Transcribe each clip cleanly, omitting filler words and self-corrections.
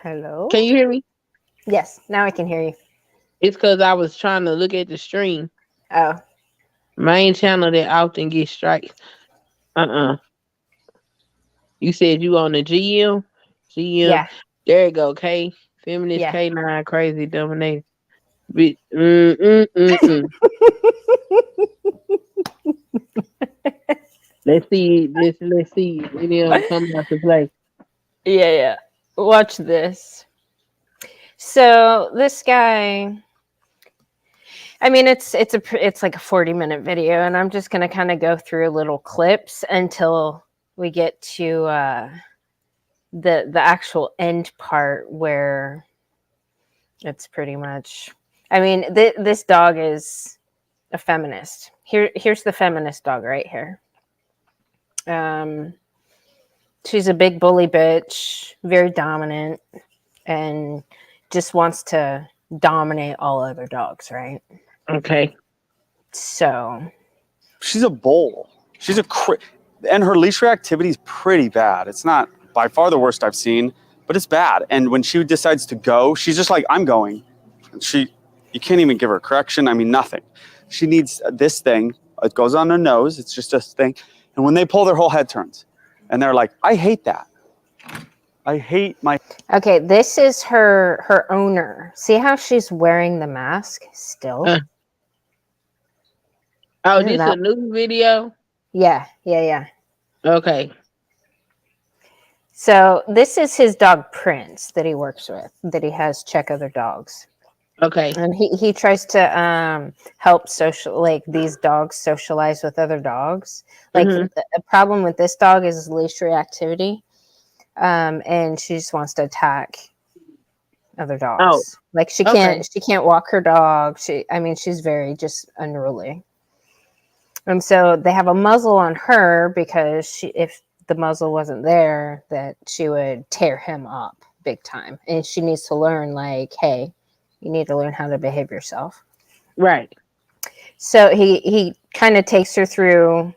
Hello? Can you hear me? Yes, now I can hear you. It's because I was trying to look at the stream. Oh, Main channel that often gets strikes. Uh-uh. You said you on the GM? GM. yeah, There you go, K. Feminist yeah. K-9 crazy dominator. Mm. Let's see if any of them come out to play. Yeah, yeah. Watch this. So this guy, I mean, it's like a 40-minute video, and I'm just gonna kind of go through little clips until we get to the actual end part where it's pretty much. I mean, this dog is a feminist. Here's the feminist dog right here. Um, she's a big bully bitch, very dominant, and just wants to dominate all other dogs, right? Okay. So, She's a bull. And her leash reactivity is pretty bad. It's not by far the worst I've seen, but it's bad. And when she decides to go, she's just like, I'm going. You can't even give her correction. I mean, nothing. She needs this thing. It goes on her nose. It's just a thing. And when they pull, their whole head turns. And they're like, I hate that. I hate my. okay, this is her owner. See how she's wearing the mask still? Uh, oh, Isn't this a that? new video? Yeah, yeah, yeah. Okay. So this is his dog Prince that he works with, that he has check other dogs. Okay. And he tries to help these dogs socialize with other dogs. Like Mm-hmm. a problem with this dog is leash reactivity, and she just wants to attack other Oh, dogs. Like okay. she can't walk her dog. She's very just unruly. And so they have a muzzle on her because if the muzzle wasn't there, that she would tear him up big time, and she needs to learn like, hey, you need to learn how to behave yourself. Right. So he kind of takes her through,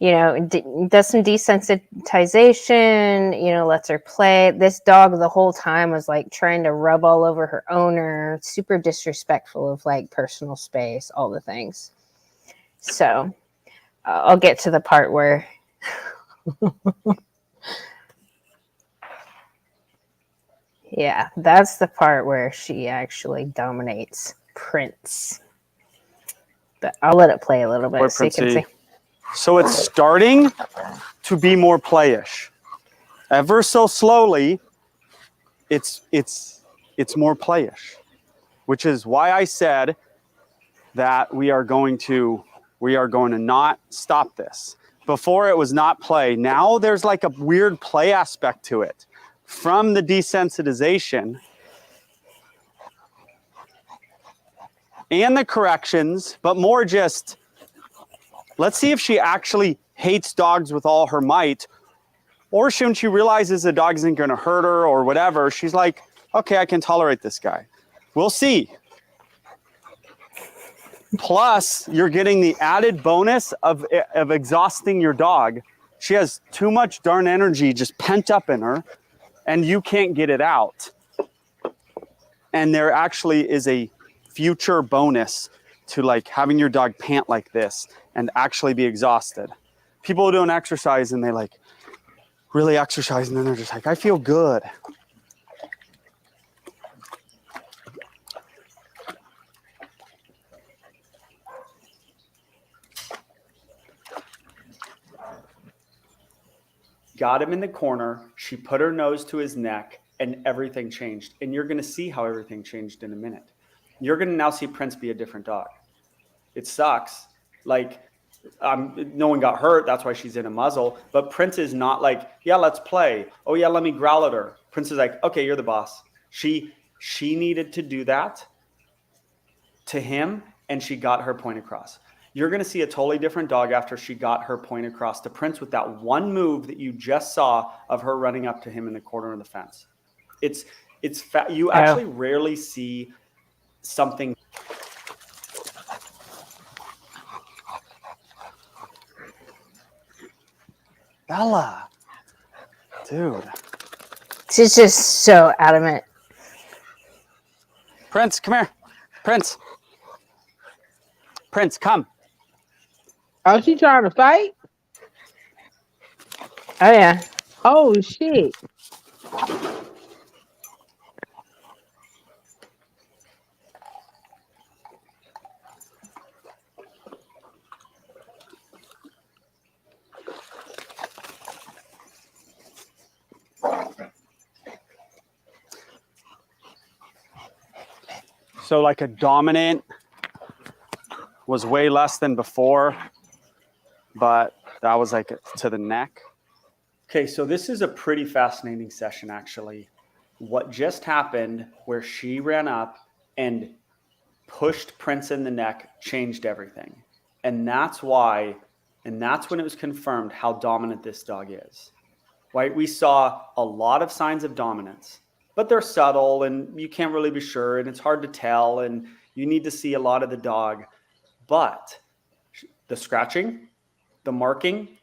does some desensitization, lets her play. This dog the whole time was like trying to rub all over her owner, super disrespectful of like personal space, all the things. So I'll get to the part where yeah, that's the part where she actually dominates Prince. But I'll let it play a little Poor bit so you can see. Princey. So it's starting to be more playish. Ever so slowly, it's more playish, which is why I said that we are going to not stop this. Before it was not play. Now there's like a weird play aspect to it from the desensitization and the corrections, but more just, let's see if she actually hates dogs with all her might, or when she realizes the dog isn't going to hurt her or whatever, she's like, okay, I can tolerate this guy. We'll see. Plus, you're getting the added bonus of exhausting your dog. She has too much darn energy just pent up in her, and you can't get it out. And there actually is a future bonus to like having your dog pant like this and actually be exhausted. People don't exercise and they like really exercise and then they're just like, I feel good. Got him in the corner. She put her nose to his neck and everything changed. And you're going to see how everything changed in a minute. You're going to now see Prince be a different dog. It sucks. Like, no one got hurt. That's why she's in a muzzle. But Prince is not like, yeah, let's play. Oh, yeah, let me growl at her. Prince is like, okay, you're the boss. She needed to do that to him, and she got her point across. You're going to see a totally different dog after she got her point across to Prince with that one move that you just saw of her running up to him in the corner of the fence. You actually rarely see something. Bella, dude. She's just so adamant. Prince, come here. Prince. Prince, come. Oh, she trying to fight? Oh yeah. Oh shit. So like a dominant was way less than before, but that was like to the neck. Okay, so this is a pretty fascinating session, actually. What just happened where she ran up and pushed Prince in the neck changed everything. And that's why, and that's when it was confirmed how dominant this dog is, right? We saw a lot of signs of dominance, but they're subtle and you can't really be sure and it's hard to tell and you need to see a lot of the dog. But the scratching, the marking,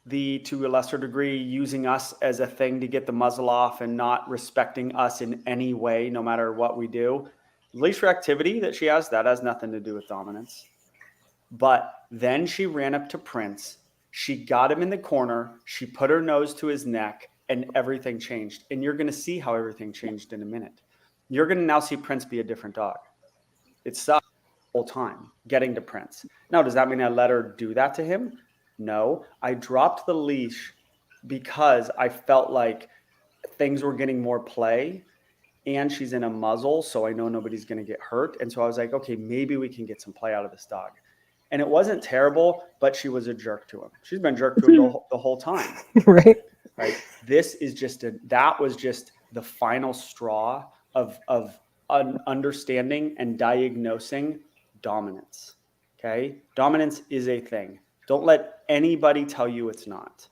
the to a lesser degree using us as a thing to get the muzzle off and not respecting us in any way, no matter what we do. Leash reactivity that she has, that has nothing to do with dominance. But then she ran up to Prince. She got him in the corner. She put her nose to his neck and everything changed. And you're going to see how everything changed in a minute. You're going to now see Prince be a different dog. It sucked the whole time getting to Prince. Now, does that mean I let her do that to him? No, I dropped the leash because I felt like things were getting more play and she's in a muzzle, so I know nobody's going to get hurt. And so I was like, okay, maybe we can get some play out of this dog. And it wasn't terrible, but she was a jerk to him. She's been jerked to him the whole time. Right. Right. This is just that was just the final straw of understanding and diagnosing dominance. Okay. Dominance is a thing. Don't let anybody tell you it's not.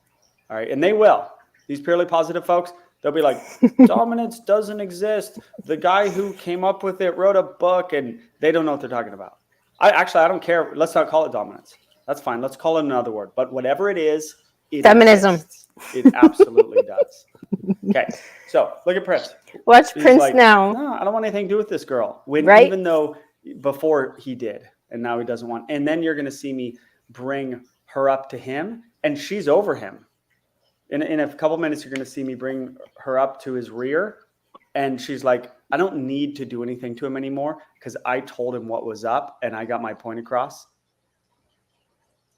All right. And they will. These purely positive folks, they'll be like, dominance doesn't exist. The guy who came up with it wrote a book and they don't know what they're talking about. I don't care. Let's not call it dominance. That's fine. Let's call it another word. But whatever it is, it Feminism. exists. It absolutely does. Okay. So look at Prince. Watch He's Prince like, now. no, I don't want anything to do with this girl. When Right? even though before he did, and now he doesn't want. And then you're going to see me bring her up to him, and she's over him. In a couple minutes, you're going to see me bring her up to his rear, and she's like, I don't need to do anything to him anymore because I told him what was up, and I got my point across.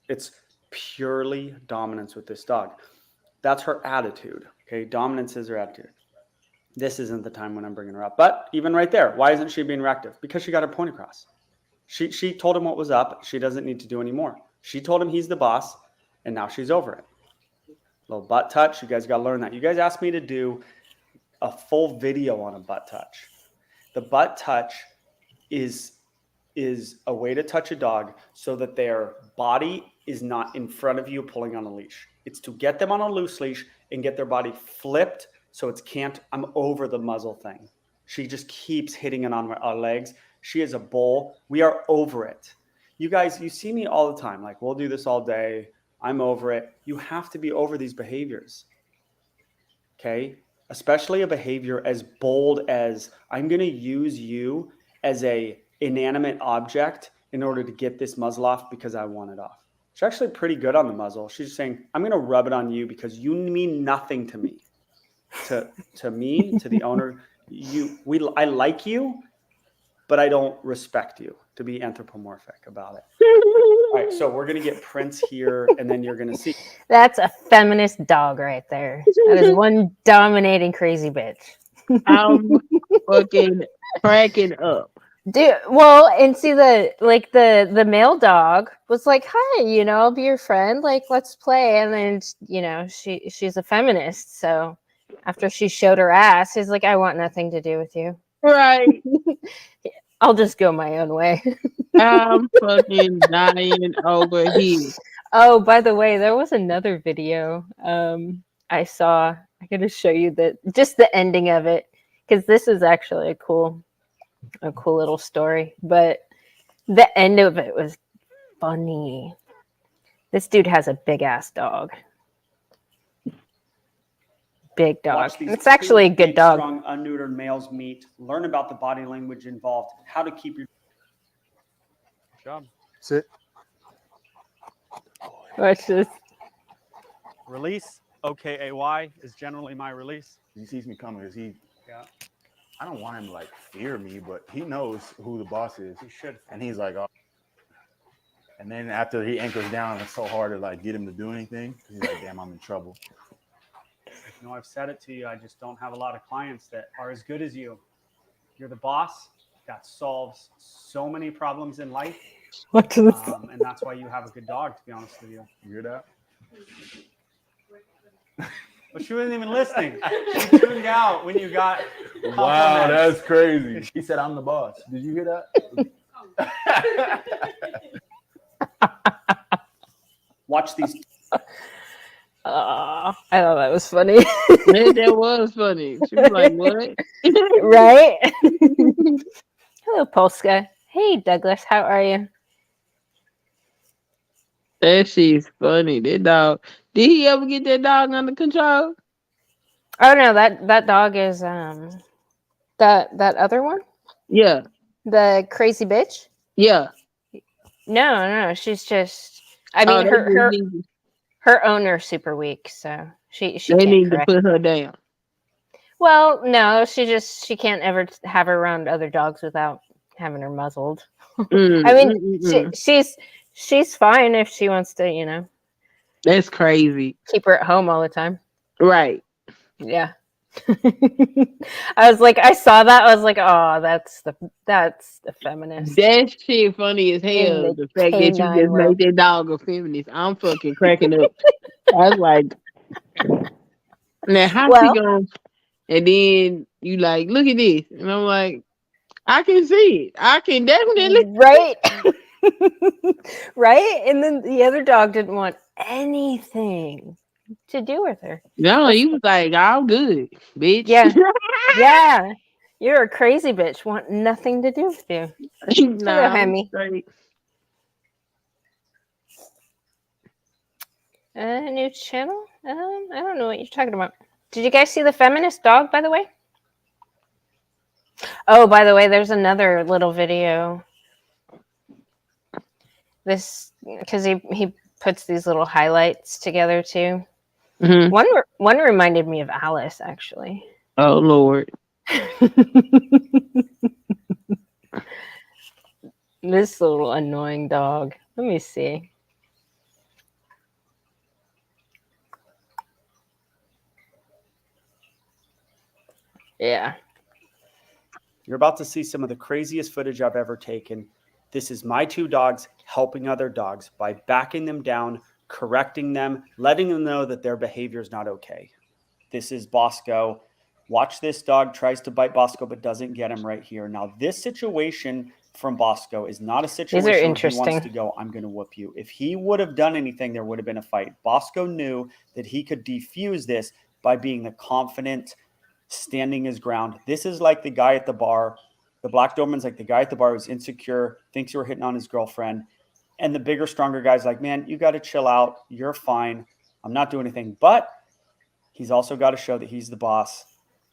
It's purely dominance with this dog. That's her attitude. Okay, dominance is her attitude. This isn't the time when I'm bringing her up. But even right there, why isn't she being reactive? Because she got her point across. She told him what was up. She doesn't need to do any more. She told him he's the boss, and now she's over it. Little butt touch. You guys got to learn that. You guys asked me to do a full video on a butt touch. The butt touch is a way to touch a dog so that their body is not in front of you pulling on a leash. It's to get them on a loose leash and get their body flipped so it's can't, I'm over the muzzle thing. She just keeps hitting it on our legs. She is a bull. We are over it. You guys, you see me all the time. Like, we'll do this all day. I'm over it. You have to be over these behaviors. Okay? Especially a behavior as bold as I'm going to use you as a inanimate object in order to get this muzzle off because I want it off. She's actually pretty good on the muzzle. She's just saying, I'm going to rub it on you because you mean nothing to me. To me, to the owner, I like you, but I don't respect you, to be anthropomorphic about it. All right, so we're going to get Prince here, and then you're going to see. That's a feminist dog right there. That is one dominating crazy bitch. I'm fucking cracking up. Dude, well, and see the male dog was like, "Hi, I'll be your friend. Like, let's play." And then she's a feminist, so after she showed her ass, he's like, "I want nothing to do with you. Right. I'll just go my own way." I'm fucking dying over here. Oh, by the way, there was another video I saw. I gotta show you just the ending of it because this is actually a cool little story. But the end of it was funny. This dude has a big ass dog. big dog. Watch these It's actually a two good big, dog. strong, unneutered males meet. Learn about the body language involved, how to keep your Job. Sit. Watch this. Release, OKAY, is generally my release. He sees me coming. Yeah. I don't want him to like fear me, but he knows who the boss is. You should. And he's like, oh. And then after he anchors down, it's so hard to like get him to do anything. He's like, damn, I'm in trouble. You know, I've said it to you. I just don't have a lot of clients that are as good as you. You're the boss. That solves so many problems in life. Watch this. And that's why you have a good dog, to be honest with you. You hear that? But she wasn't even listening. She tuned out when you got Wow, compliments. that's crazy. He said, I'm the boss. Did you hear that? watch these. I thought that was funny. Man, that was funny. She was like, what? Right? Hello, Polska. Hey, Douglas. How are you? That shit's funny. That dog. Did he ever get that dog under control? Oh no, that dog is that other one, Yeah. the crazy bitch. Yeah. No, she's just. I mean, they her owner's super weak, so she they can't need to correct. put her down. Well, no, she can't ever have her around other dogs without having her muzzled. I mean, she's fine if she wants to, you know, That's crazy. keep her at home all the time. Right. Yeah. I was like, I saw that. I was like, oh, that's the feminist. That shit funny as In hell. the The fact that you K-9 just world. made that dog a feminist. I'm fucking cracking up. I was like, now how she Well- going? And then you like, look at this. And I'm like, I can see it. I can definitely. Right. Right. And then the other dog didn't want anything to do with her. No, he was like, all good, bitch. Yeah. Yeah. You're a crazy bitch. Want nothing to do with you. Nah, I'm Hemi. straight. New channel? I don't know what you're talking about. Did you guys see the feminist dog, by the way? Oh, by the way, there's another little video. This, because he puts these little highlights together too. Mhm. One reminded me of Alice, actually. Oh Lord. This little annoying dog. Let me see. Yeah. You're about to see some of the craziest footage I've ever taken. This is my two dogs helping other dogs by backing them down, correcting them, letting them know that their behavior is not okay. This is Bosco. Watch this dog tries to bite Bosco but doesn't get him right here. Now, this situation from Bosco is not a situation where he interesting. wants to go, I'm going to whoop you. If he would have done anything, there would have been a fight. Bosco knew that he could defuse this by being the confident, standing his ground. This is like the guy at the bar. The black Doberman's like the guy at the bar who's insecure, thinks you're hitting on his girlfriend. And the bigger, stronger guy's like, man, you got to chill out. You're fine. I'm not doing anything. But he's also got to show that he's the boss,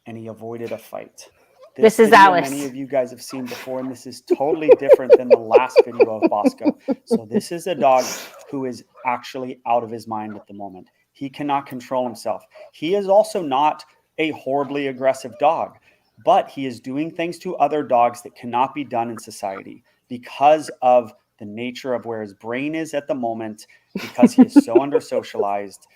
and he avoided a fight. This is video Alice. Many of you guys have seen before, and this is totally different than the last video of Bosco. So this is a dog who is actually out of his mind at the moment. He cannot control himself. He is also not a horribly aggressive dog, but he is doing things to other dogs that cannot be done in society because of the nature of where his brain is at the moment, because he is so under socialized.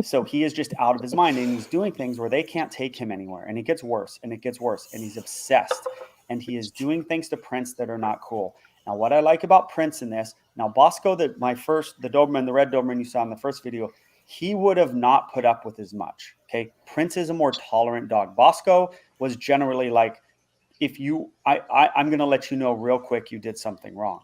So he is just out of his mind, and he's doing things where they can't take him anywhere, and it gets worse and it gets worse, and he's obsessed, and he is doing things to Prince that are not cool. Now, what I like about Prince in this, now Bosco, the Doberman, the red Doberman you saw in the first video, he would have not put up with as much. Okay. Prince is a more tolerant dog. Bosco was generally like, I'm going to let you know real quick you did something wrong.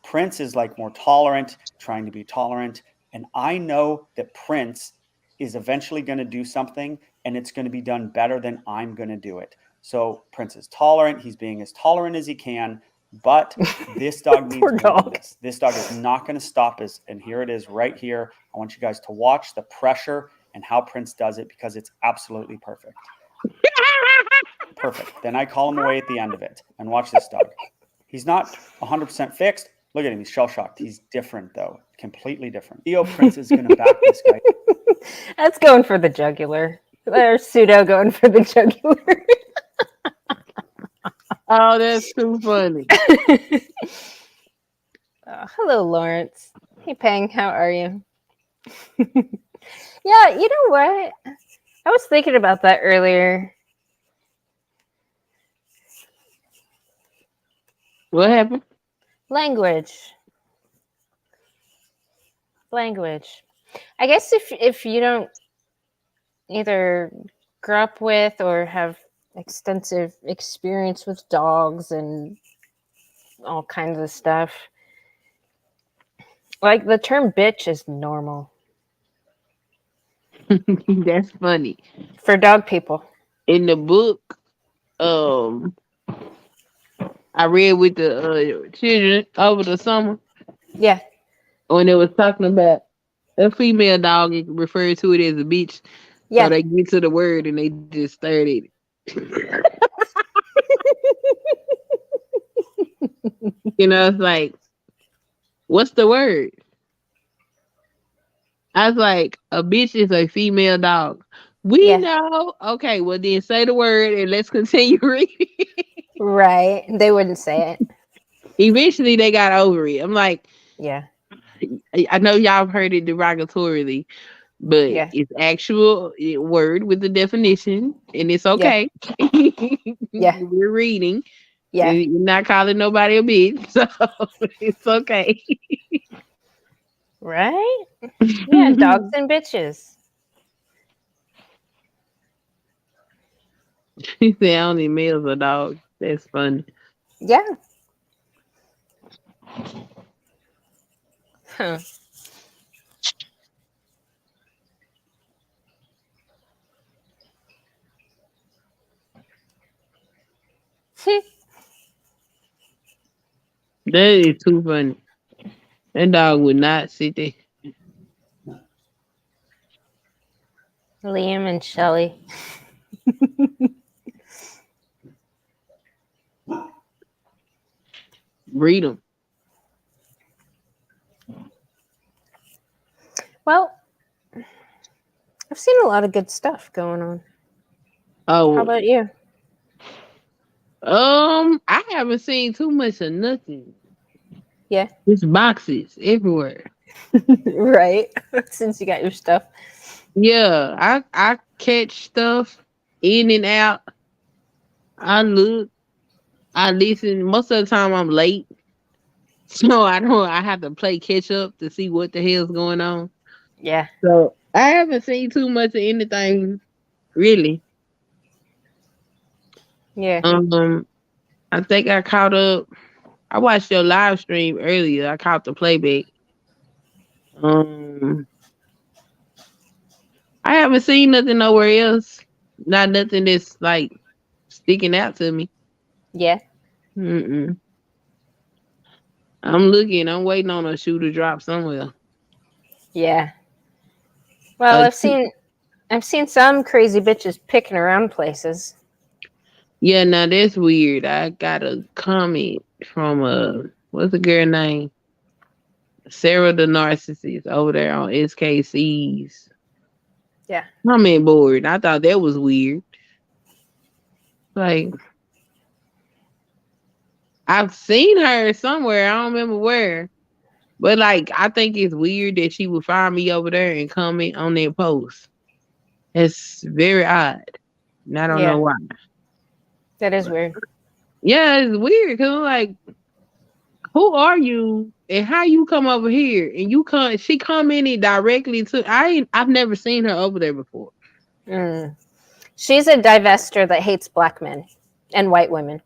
Prince is like more tolerant, trying to be tolerant. And I know that Prince is eventually going to do something, and it's going to be done better than I'm going to do it. So Prince is tolerant. He's being as tolerant as he can. But this dog needs more than this. This dog is not going to stop us. And here it is right here. I want you guys to watch the pressure and how Prince does it because it's absolutely perfect. Perfect. Then I call him away at the end of it. And watch this dog. He's not 100% fixed. Look at him. He's shell-shocked. He's different, though. Completely different. Theo Prince is going to back this guy. That's going for the jugular. There's Pseudo going for the jugular. Oh, that's too funny. Hello, Lawrence. Hey, Peng. How are you? Yeah, you know what? I was thinking about that earlier. What happened? Language. I guess if you don't either grow up with or have extensive experience with dogs and all kinds of stuff, like the term bitch is normal That's funny. for dog people. In the book, I read with the children over the summer Yeah. when they was talking about a female dog, it referred to it as a bitch. Yeah. So they get to the word and they just stared at it. It's like, what's the word? I was like, a bitch is a female dog. We Yeah. know. Okay, well then say the word and let's continue reading. Right. They wouldn't say it. Eventually they got over it. I'm like, Yeah. I know y'all have heard it derogatorily, but Yeah. it's actual word with the definition, and it's okay. Yeah. We're reading. Yeah. You're not calling nobody a bitch, so it's okay. Right? Yeah, dogs and bitches. He said only males are dogs. That's funny. Yeah. Huh. That is too funny. That dog would not sit there. Liam and Shelly. Read them. Well, I've seen a lot of good stuff going on. Oh, How about you? I haven't seen too much of nothing. Yeah. There's boxes everywhere. Right. Since you got your stuff. Yeah, I catch stuff in and out. I look, I listen. Most of the time I'm late. So I have to play catch up to see what the hell's going on. Yeah. So I haven't seen too much of anything really. Yeah. I think I caught up. I watched your live stream earlier. I caught the playback. I haven't seen nothing nowhere else. Not nothing that's like sticking out to me. Yeah. Mm-mm. I'm looking. I'm waiting on a shoe to drop somewhere. Yeah. Well, I've seen some crazy bitches picking around places. Yeah, now that's weird. I got a comment from what's the girl name? Sarah the Narcissist over there on SKC's Yeah. comment board. I thought that was weird. Like, I've seen her somewhere. I don't remember where. But like, I think it's weird that she would find me over there and comment on their post. It's very odd. And I don't know why. That is weird. Yeah, it's weird because I'm like, who are you and how you come over here and she commented directly to I've never seen her over there before. She's a divester that hates black men and white women.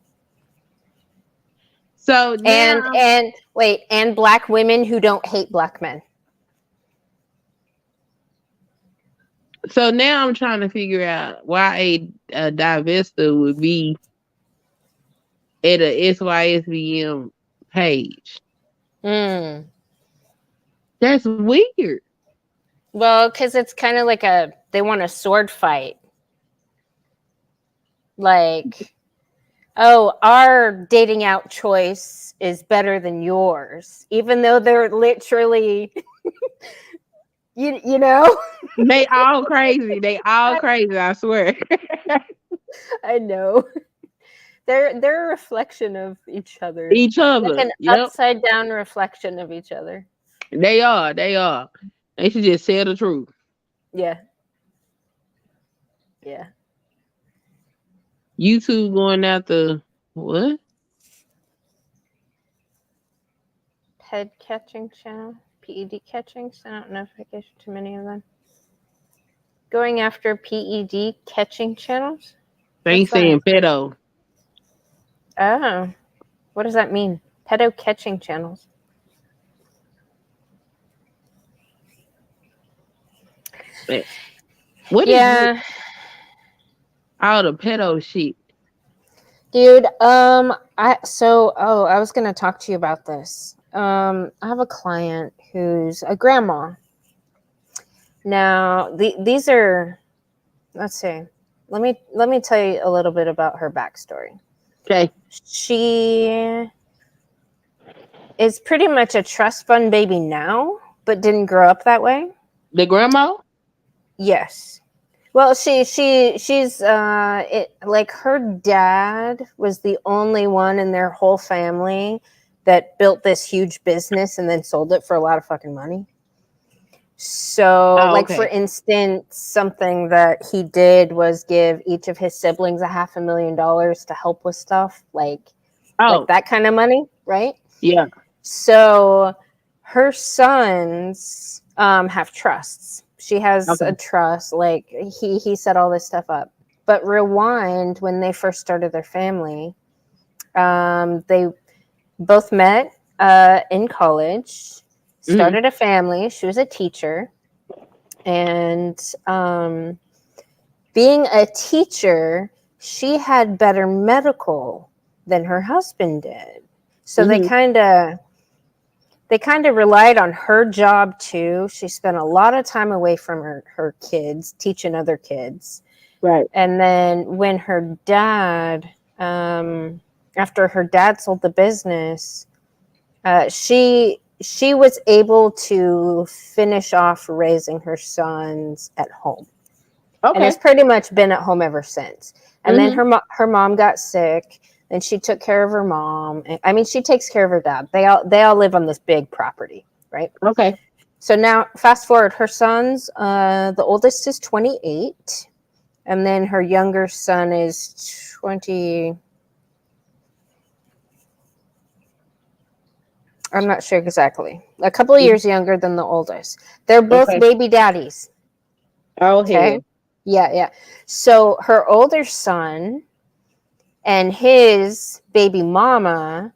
So now, and black women who don't hate black men. So now I'm trying to figure out why a divester would be at a SYSBM page. Mm. That's weird. Well, because it's kind of like they want a sword fight. Like, oh, our dating out choice is better than yours, even though they're literally, you know? They all crazy. They all crazy, I swear. I know. They're a reflection of each other. Each Like other. an Yep. upside down reflection of each other. They are. They are. They should just tell the truth. Yeah. Yeah. YouTube going after what? Head catching channel. PED catching. So I don't know if I get too many of them. Going after PED catching channels? They ain't What's that? saying pedo. Oh. What does that mean? Pedo catching channels. What is Yeah. all the pedo shit? Dude, I was gonna talk to you about this. I have a client who's a grandma. Now, these are, let's see. Let me tell you a little bit about her backstory. Okay. She is pretty much a trust fund baby now, but didn't grow up that way. The grandma? Yes. Well, she's like her dad was the only one in their whole family that built this huge business and then sold it for a lot of fucking money. So, Oh, like okay. for instance, something that he did was give each of his siblings $500,000 to help with stuff like that kind of money, right? Yeah. So her sons have trusts. She has a trust, like he set all this stuff up. But rewind, when they first started their family, they both met in college, started a family. She was a teacher, and being a teacher, she had better medical than her husband did. So they kind of relied on her job too. She spent a lot of time away from her kids, teaching other kids. Right. And then when her dad, after her dad sold the business, she was able to finish off raising her sons at home. Okay. And has pretty much been at home ever since. And then her mom got sick. And she took care of her mom. I mean, she takes care of her dad. They all live on this big property, right? Okay. So now, fast forward, her sons. The oldest is 28, and then her younger son is 20. I'm not sure exactly. A couple of years younger than the oldest. They're both baby daddies. Oh, okay. Yeah. So her older son and his baby mama,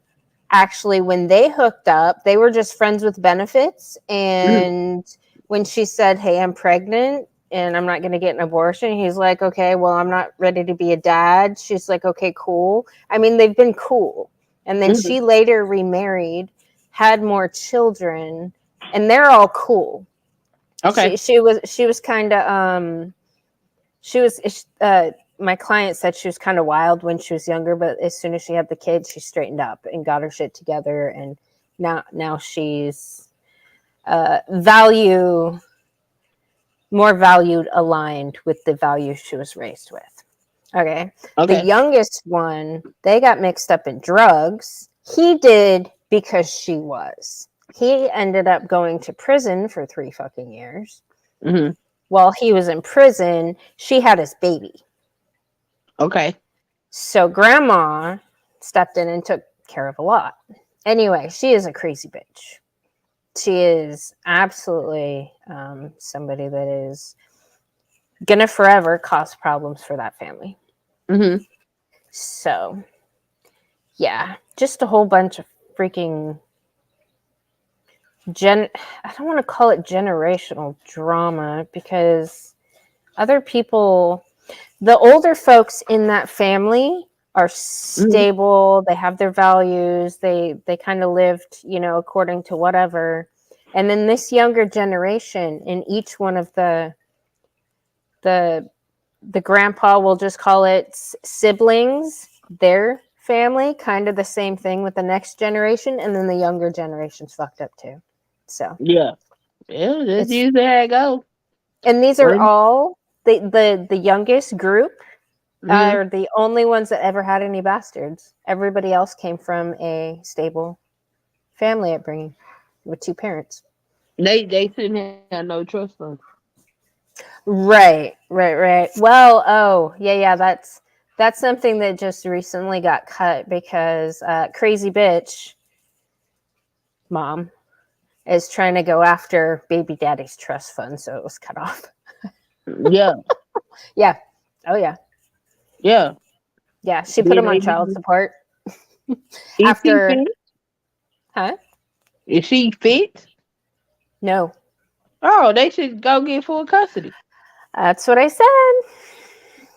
actually, when they hooked up, they were just friends with benefits. And when she said, "Hey, I'm pregnant and I'm not going to get an abortion," he's like, "Okay, well, I'm not ready to be a dad." She's like, "Okay, cool." I mean, they've been cool. And then she later remarried, had more children, and they're all cool. Okay. She was kind of my client said she was kind of wild when she was younger, but as soon as she had the kids, she straightened up and got her shit together. And now she's more valued aligned with the values she was raised with. Okay. The youngest one, they got mixed up in drugs. He did because she was. He ended up going to prison for 3 fucking years. While he was in prison, she had his baby. Okay. So grandma stepped in and took care of a lot. Anyway, she is a crazy bitch. She is absolutely somebody that is going to forever cause problems for that family. So, yeah, just a whole bunch of freaking I don't want to call it generational drama, because other people, the older folks in that family are stable. They have their values. They kind of lived, according to whatever. And then this younger generation, in each one of the grandpa, we'll just call it siblings, their family, kind of the same thing with the next generation, and then the younger generation's fucked up too. So Yeah. Yeah, that's it's, usually how it go. and these are all the youngest group Mhm. are the only ones that ever had any bastards. Everybody else came from a stable family upbringing with two parents. They shouldn't have no trust fund. Right. Well, oh, yeah, that's something that just recently got cut because crazy bitch mom is trying to go after baby daddy's trust fund, so it was cut off. Yeah. Yeah. Oh yeah. Yeah. Yeah. She put Then him on child support is she after, fit? huh? Is she fit? No. Oh, they should go get full custody. That's what I said.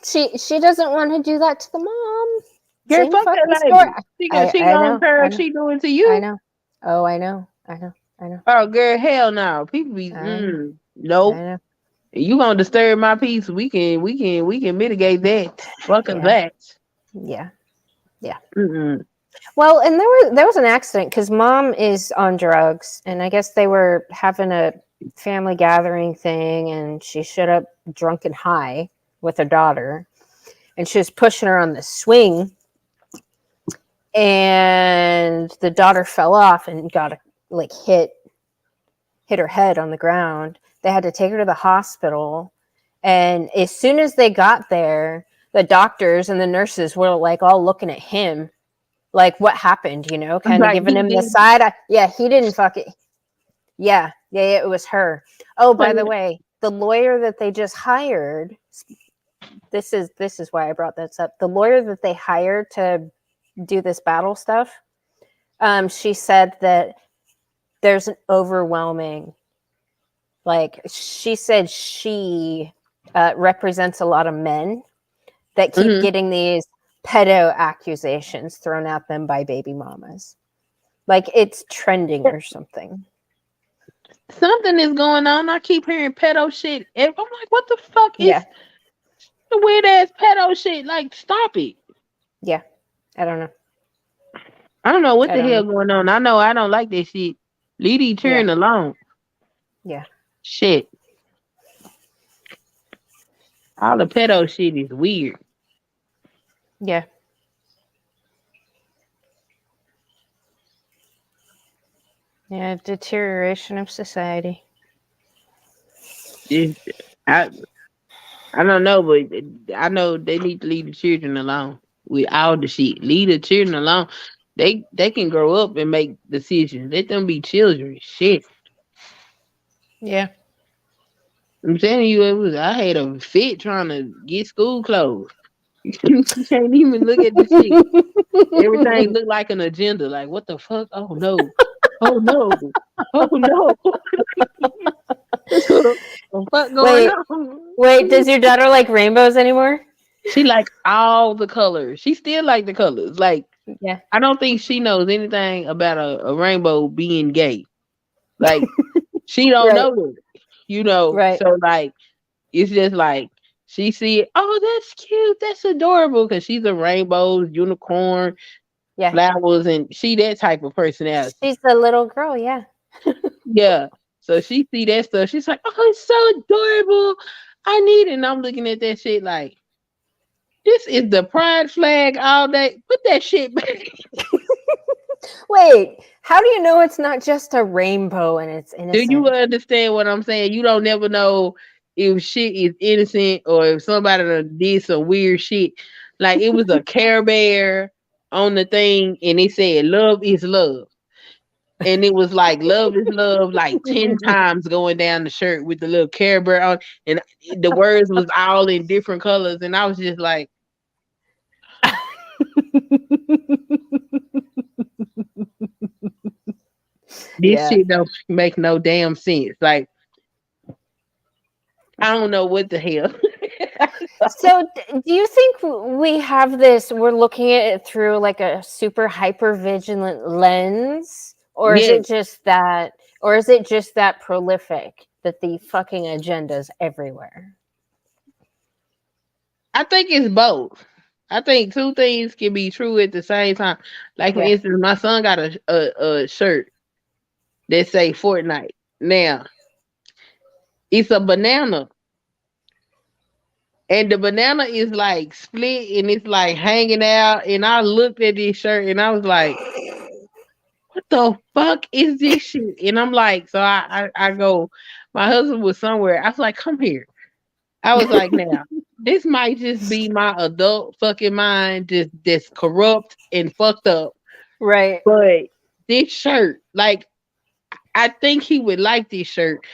She doesn't want to do that to the mom. Girl, Same fuck fucking that story. lady. She I gonna know. care I if know. she doing to I you. know. Oh, I know. Oh, girl, hell no. People be I nope. know. You gonna disturb my peace? We can mitigate that. Fuck Yeah. that. Yeah. Mm-mm. Well, and there was an accident because mom is on drugs, and I guess they were having a family gathering thing, and she showed up drunk and high with her daughter, and she was pushing her on the swing, and the daughter fell off and got like hit her head on the ground. They had to take her to the hospital, and as soon as they got there, the doctors and the nurses were like all looking at him like what happened, kind of Like giving he him the did. side eye. Yeah, he didn't fuck it. Yeah, it was her. Oh, by the way, the lawyer that they just hired, this is why I brought this up. The lawyer that they hired to do this battle stuff, she said that there's an overwhelming, like she said she represents a lot of men that keep Mhm. getting these pedo accusations thrown at them by baby mamas. Like it's trending or something. Something is going on. I keep hearing pedo shit. And I'm like, what the fuck Yeah. is the weird ass pedo shit? Like, stop it. Yeah. I don't know. I don't know what I the don't know. hell going on. I know I don't like that shit. Leave these Yeah. children alone. Yeah. Shit. All the pedo shit is weird. Yeah. Yeah. Deterioration of society. It's, I I don't know, but I know they need to leave the children alone with all the shit. Leave the children alone. They can grow up and make decisions. Let them be children. Shit. Yeah. I'm telling you, I had a fit trying to get school clothes. You can't even look at the shit. Everything looked like an agenda. Like, what the fuck? Oh no. Oh no. Oh no. What the fuck going Wait. on? Does your daughter like rainbows anymore? She like all the colors. She still like the colors. Like, Yeah. I don't think she knows anything about a rainbow being gay. Like, she don't Right. know that. Right. So like it's just like she see it, oh, that's cute, that's adorable, because she's a rainbows, unicorn, Yeah. flowers, and she that type of personality. She's the little girl. Yeah. Yeah. So she see that stuff. She's like, oh, it's so adorable. I need it. And I'm looking at that shit like, this is the pride flag all day. Put that shit back. Wait. How do you know it's not just a rainbow and it's Do you innocent? understand what I'm saying? You don't never know if shit is innocent or if somebody done did some weird shit. Like, it was a Care Bear on the thing and it said love is love. And it was like love is love like 10 times going down the shirt with the little Care Bear on, and the words was all in different colors, and I was just like, this Yeah. shit don't make no damn sense. Like, I don't know what the hell. So, do you think we have this? We're looking at it through like a super hyper vigilant lens, or is Yeah. it just that Or is it just that prolific that the fucking agenda's everywhere? I think it's both. I think two things can be true at the same time. Like for Yeah. instance, my son got a shirt that say Fortnite. Now it's a banana, and the banana is like split and it's like hanging out. And I looked at this shirt and I was like, "What the fuck is this shit?" And I'm like, so I go. My husband was somewhere. I was like, "Come here." I was like, "Now this might just be my adult fucking mind, just that's corrupt and fucked up." Right. But this shirt, like, I think he would like this shirt,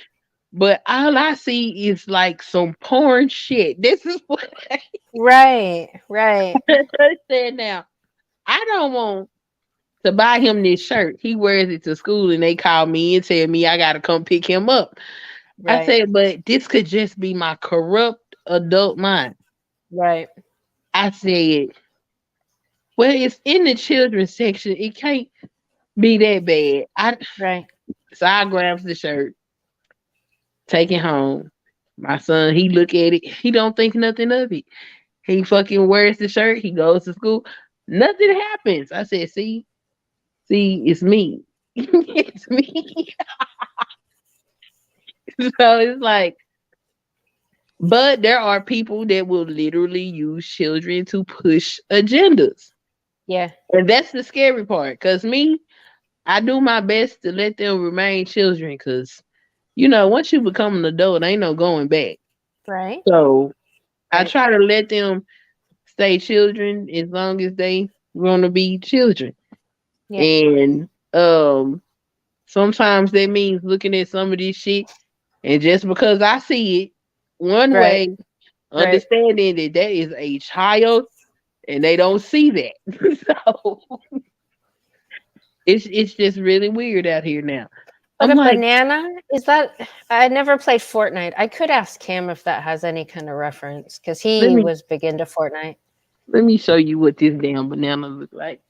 but all I see is like some porn shit. This is what Right. Right. I said now. I don't want to buy him this shirt. He wears it to school and they call me and tell me I gotta come pick him up. I Right. said, but this could just be my corrupt adult mind. Right. I said, well, it's in the children's section. It can't be that bad. Right. So I grabs the shirt, take it home. My son, he look at it. He don't think nothing of it. He fucking wears the shirt. He goes to school. Nothing happens. I said, see, it's me. It's me. So it's like, but there are people that will literally use children to push agendas. Yeah. And that's the scary part. Cause me, I do my best to let them remain children. Cause, once you become an adult, ain't no going back. Right. So I Right. try to let them stay children as long as they want to be children. Yeah. And sometimes that means looking at some of this shit and just because I see it one Right. way, Right. understanding that is a child and they don't see that. So it's just really weird out here now. But I'm a like, banana, is that? I never played Fortnite. I could ask him if that has any kind of reference because let he me was big into Fortnite. let me show you what this damn banana looks like.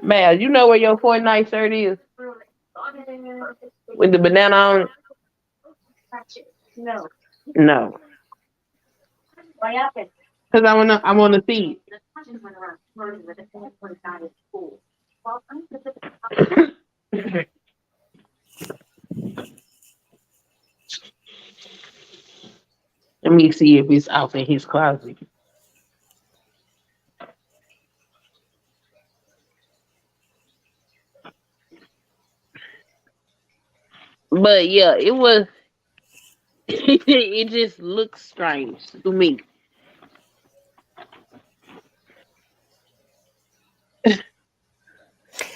Man, you know where your Fortnite shirt is? With the banana on it? No. Because I wanna see it. Let me see if it's out in his closet. But yeah, it was it just looks strange to me.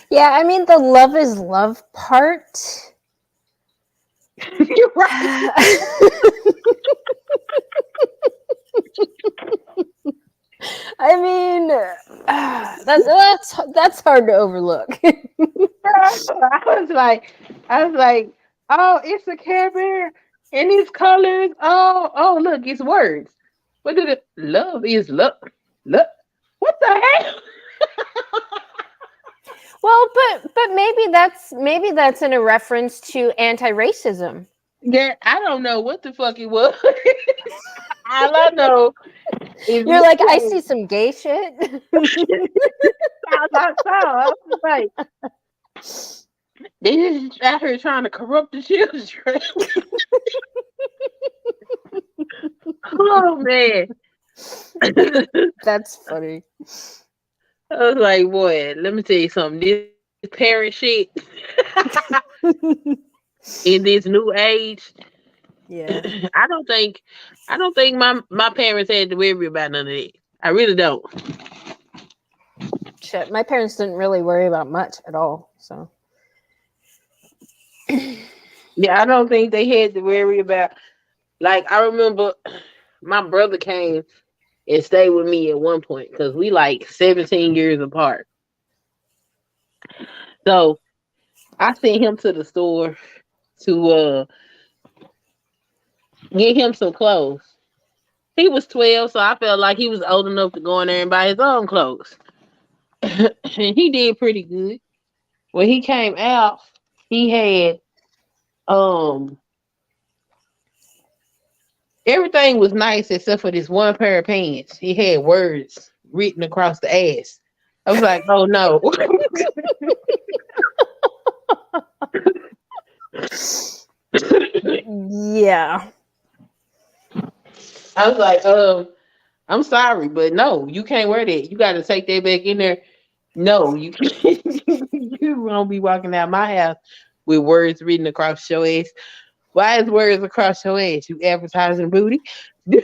Yeah, I mean the love is love part. You're right. I mean, that's hard to overlook. I was like, oh, it's a Care Bear and it's colors. Oh, look, it's words. What did it? Love is love. Look, what the hell? Well, but maybe that's in a reference to anti-racism. Yeah, I don't know what the fuck it was. All I know is You're like, I see some gay shit. I was like, they just out here trying to corrupt the children. Oh man. That's funny. I was like, boy, let me tell you something. This parent shit in this new age, Yeah. I don't think my parents had to worry about none of that. I really don't. Shit, my parents didn't really worry about much at all. So Yeah, I don't think they had to worry about. Like I remember, my brother came and stayed with me at one point because we like 17 years apart. So I sent him to the store to get him some clothes. He was 12, so I felt like he was old enough to go in there and buy his own clothes. And he did pretty good. When he came out, he had um everything was nice except for this one pair of pants. He had words written across the ass. I was like, oh no. Yeah. I was like, I'm sorry, but no, you can't wear that. You gotta take that back in there. No, you can't. You won't be walking out my house with words written across your ass. Why is words across your ass? You advertising booty? You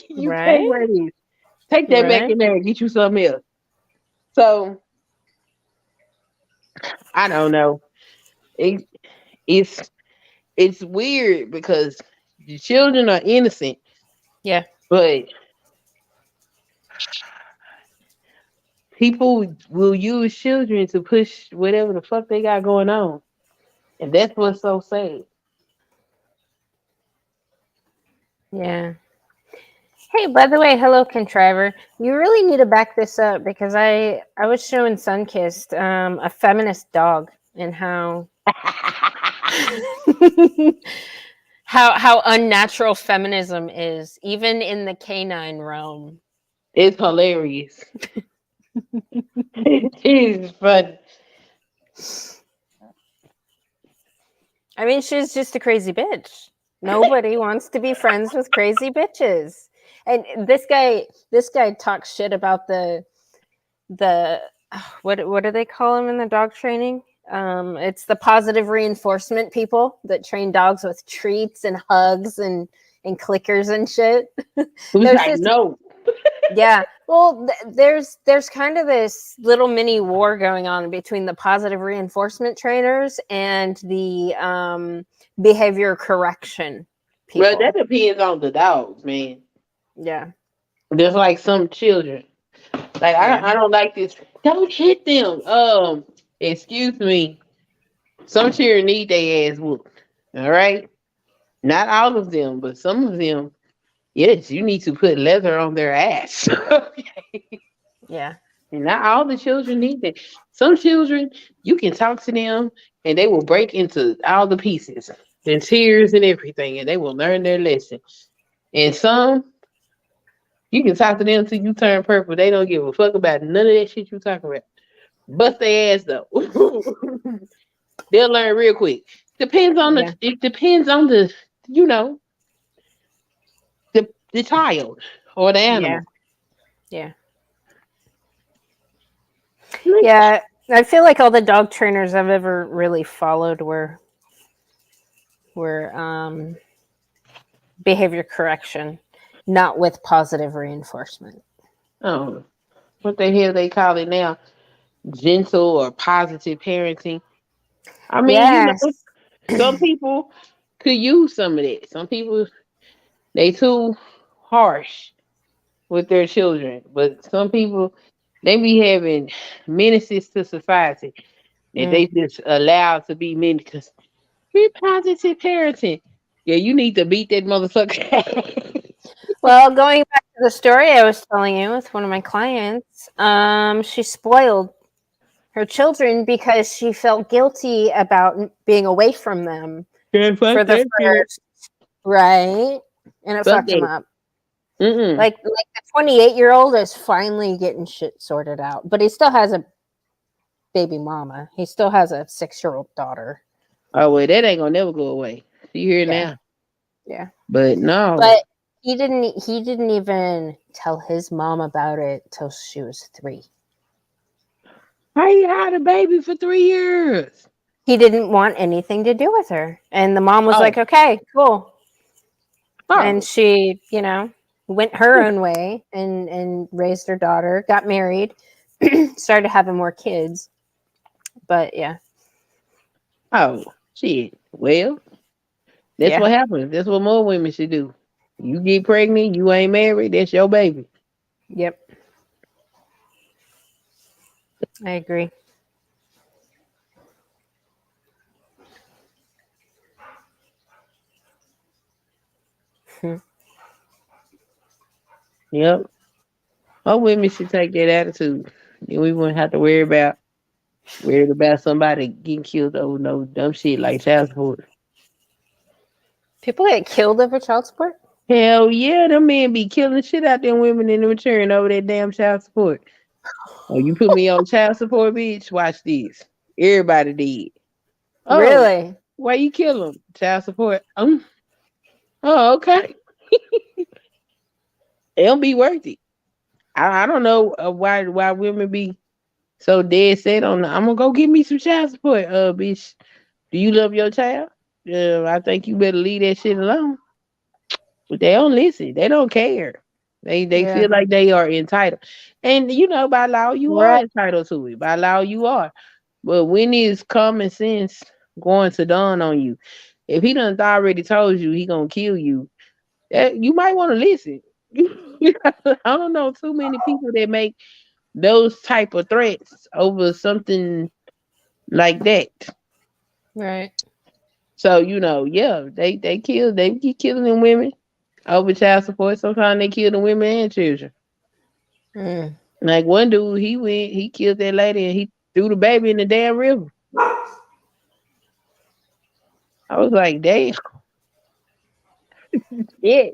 can't Right? wear this. Take that back Right? in there and get you something else. So I don't know. It, it's it's weird because the children are innocent, Yeah. but people will use children to push whatever the fuck they got going on. And that's what's so sad. Yeah. Hey, by the way, hello, contriver. You really need to back this up because I was showing Sunkissed a feminist dog and how how unnatural feminism is, even in the canine realm. It's hilarious. It is fun. I mean, she's just a crazy bitch. Nobody wants to be friends with crazy bitches. And this guy talks shit about the what do they call them in the dog training? It's the positive reinforcement people that train dogs with treats and hugs and clickers and shit. It was There's like, this no. yeah. Well, there's kind of this little mini war going on between the positive reinforcement trainers and the behavior correction Well, people. that depends on the dogs, man. Yeah. Just like some children. Like Yeah. I don't like this. Don't hit them. Excuse me. Some children need their ass whooped. All right. Not all of them, but some of them. Yes, you need to put leather on their ass. Yeah. And not all the children need that. Some children, you can talk to them and they will break into all the pieces and tears and everything, and they will learn their lesson. And some, you can talk to them till you turn purple. They don't give a fuck about none of that shit you talking about. Bust their ass though. They'll learn real quick. Depends on Yeah. it depends on the you know the child or the Yeah. animal. Yeah. Yeah. I feel like all the dog trainers I've ever really followed were behavior correction, not with positive reinforcement. Oh, what the hell they call it now? Gentle or positive parenting. I mean, Yes. some people could use some of that. Some people they too harsh with their children, but some people they be having menaces to society that Mm. they just allow to be menaces. We're positive parenting. Yeah, you need to beat that motherfucker. Well, going back to the story I was telling you with one of my clients, she spoiled her children because she felt guilty about being away from them Yeah, for fuck the that shit. first, right? And it Fuck fucked him that. up. Mm-mm. Like the 28-year-old is finally getting shit sorted out, but he still has a baby mama. He still has a 6-year-old daughter. Oh well, that ain't gonna never go away. See here Yeah, now. yeah. But no. But he didn't even tell his mom about it till she was 3. How you had a baby for 3 years? He didn't want anything to do with her. And the mom was Oh. like, okay, cool. And Oh. she, went her own way and raised her daughter, got married, started having more kids. But yeah, Oh. Shit. Well, that's yeah, what happens. That's what more women should do. You get pregnant, you ain't married, that's your baby. yep. I agree. Yep. All women should take that attitude. Then we wouldn't have to worried about somebody getting killed over no dumb shit like child support. People get killed over child support? Hell yeah, them men be killing shit out them women in return over that damn child support. Oh, you put me on child support, bitch? Watch this. Everybody did. Oh, Really? why you kill them? Child support. Oh, okay. It don't be worth it. I don't know why women be so dead set on. I'm gonna go get me some child support. Bitch, do you love your child? I think you better leave that shit alone. But they don't listen. They don't care. They Yeah. feel like they are entitled, and you know by law you are Right. entitled to it. By law you are. But when is common sense going to dawn on you? If he done already told you he gonna kill you, you might want to listen. I don't know too many people that make those type of threats over something like that. Right. So yeah, they keep killing them women over child support. Sometimes they kill the women and children. Mm. Like one dude, he killed that lady and he threw the baby in the damn river. I was like, damn, yeah.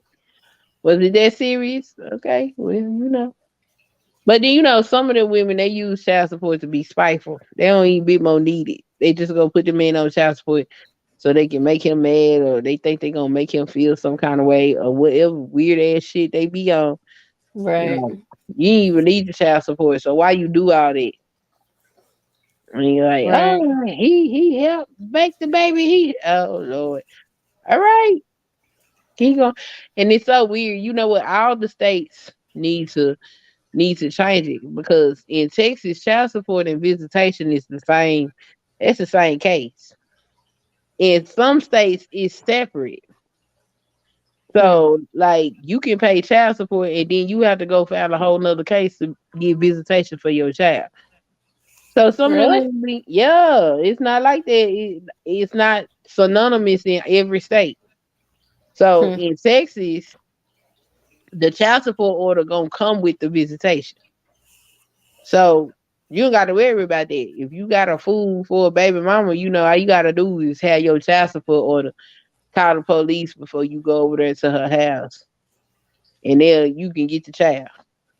Was it that serious? Okay, well, But then some of the women they use child support to be spiteful. They don't even be more needed. They just gonna put the man on child support so they can make him mad, or they think they gonna make him feel some kind of way, or whatever weird ass shit they be on. Right. Like, you ain't even need the child support, so why you do all that? And you're like, Right. oh, he helped make the baby. Oh Lord, all right, he going, and it's so weird. You know what? All the states need to change it because in Texas, child support and visitation is the same. It's the same case. In some states, it's separate. Hmm. So, like, you can pay child support and then you have to go file a whole nother case to get visitation for your child. So, some of them, Really? yeah, it's not like that. It's not synonymous in every state. So, Hmm. in Texas, the child support order gonna come with the visitation. So you don't got to worry about that. If you got a fool for a baby mama, all you got to do is have your child support order, call the police before you go over there to her house, and then you can get the child.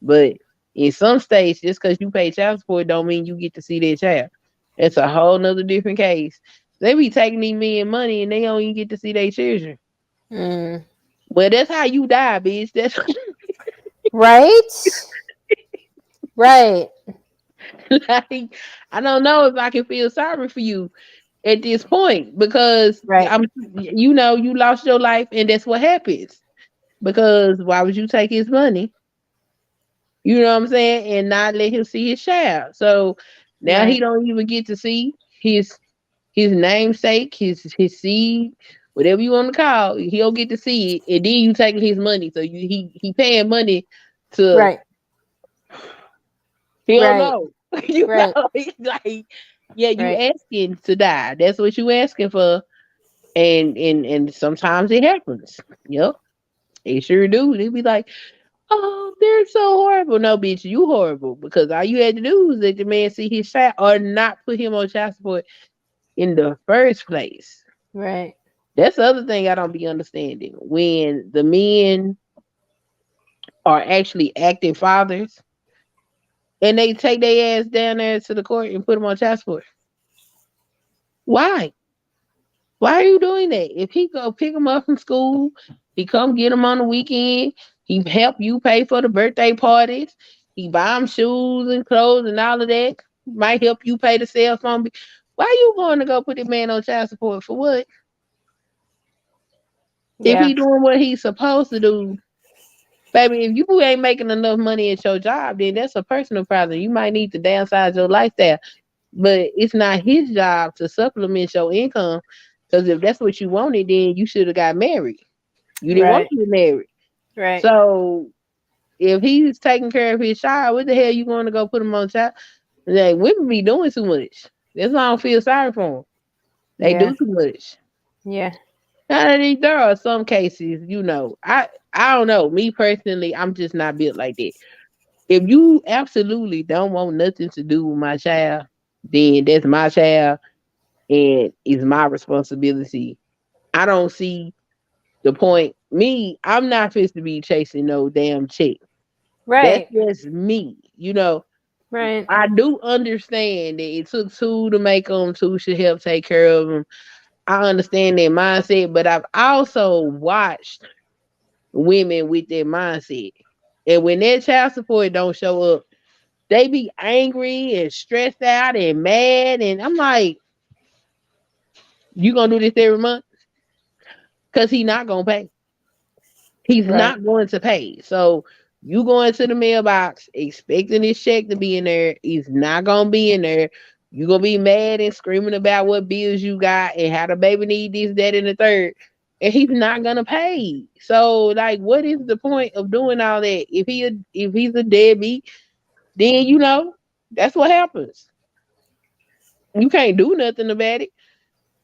But in some states, just because you pay child support, don't mean you get to see their child. It's a whole nother different case. They be taking these men money and they don't even get to see their children. Mm. Well, that's how you die, bitch. That's Right. Right. like, I don't know if I can feel sorry for you at this point because Right. you lost your life and that's what happens. Because why would you take his money? You know what I'm saying? And not let him see his child. So now he Right. don't even get to see his namesake, his seed, whatever you want to call. He don't get to see it, and then you taking his money. So he paying money to Right. he don't Right. know. Right. It's like, yeah, you Right. asking to die. That's what you asking for. And sometimes it happens. Yep, they sure do. They be like, "Oh, they're so horrible." No, bitch, you horrible because all you had to do was let the man see his child or not put him on child support in the first place. Right. That's the other thing I don't be understanding when the men are actually acting fathers and they take their ass down there to the court and put them on child support. Why? Why are you doing that? If he go pick him up from school, he come get him on the weekend, he help you pay for the birthday parties, he buy him shoes and clothes and all of that, might help you pay the cell phone. Why you going to go put this man on child support for what? If Yeah. he doing what he's supposed to do, baby, if you ain't making enough money at your job, then that's a personal problem. You might need to downsize your lifestyle. But it's not his job to supplement your income. Because if that's what you wanted, then you should have got married. You didn't want Right. to get married. Right. So if he's taking care of his child, what the hell you going to go put him on child? Like, women be doing too much. That's why I don't feel sorry for them. They Yeah. do too much. Yeah. There are some cases, I don't know. Me personally, I'm just not built like that. If you absolutely don't want nothing to do with my child, then that's my child and it's my responsibility. I don't see the point. Me, I'm not supposed to be chasing no damn chick. That's Right. just me. Right. I do understand that it took two to make them, two should help take care of them. I understand that mindset, but I've also watched women with that mindset. And when their child support don't show up, they be angry and stressed out and mad. And I'm like, you gonna do this every month? Because he not gonna pay. He's Right. not going to pay. So you go into the mailbox expecting his check to be in there. He's not gonna be in there. You gonna be mad and screaming about what bills you got and how the baby need this, that, and the third. And he's not gonna pay. So like what is the point of doing all that? If he's a deadbeat, then that's what happens. You can't do nothing about it.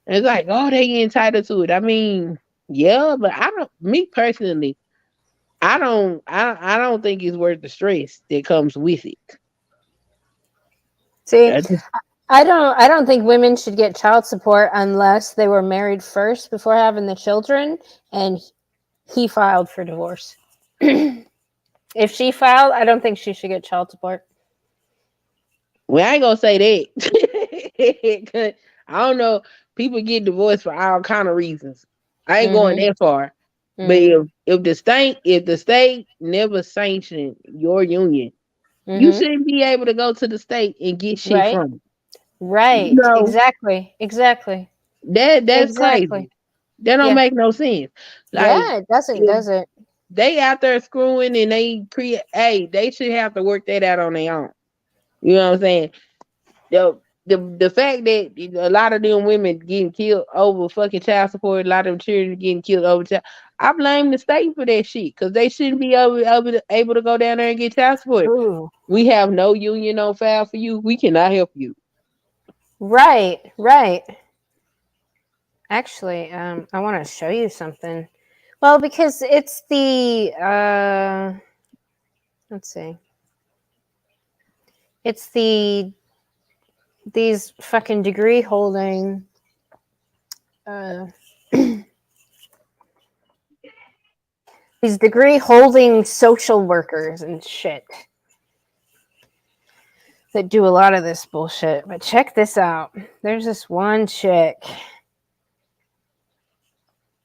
And it's like, oh, they entitled to it. I mean, yeah, but I don't me personally, I don't think it's worth the stress that comes with it. See, I just- I don't think women should get child support unless they were married first before having the children and he filed for divorce. If she filed, I don't think she should get child support. well, I ain't gonna say that. 'Cause I don't know. People get divorced for all kind of reasons. I ain't going Mm-hmm. that far. But Mm-hmm. if the state never sanctioned your union, you Mm-hmm. shouldn't be able to go to the state and get shit Right. from it. You Right. know Exactly. Exactly. that's Exactly. crazy. That don't Yeah. make no sense. Like Yeah. It doesn't, if does it? they out there screwing and they create, hey, they should have to work that out on their own. You know what I'm saying? The fact that a lot of them women getting killed over fucking child support, a lot of them children getting killed over child. I blame the state for that shit because they shouldn't be able to go down there and get child support. Ooh. We have no union on file for you. We cannot help you. Right. Right. Actually, I want to show you something. Well, because it's the let's see. It's these fucking degree holding uh these degree holding social workers and shit that do a lot of this bullshit. But check this out. There's this one chick.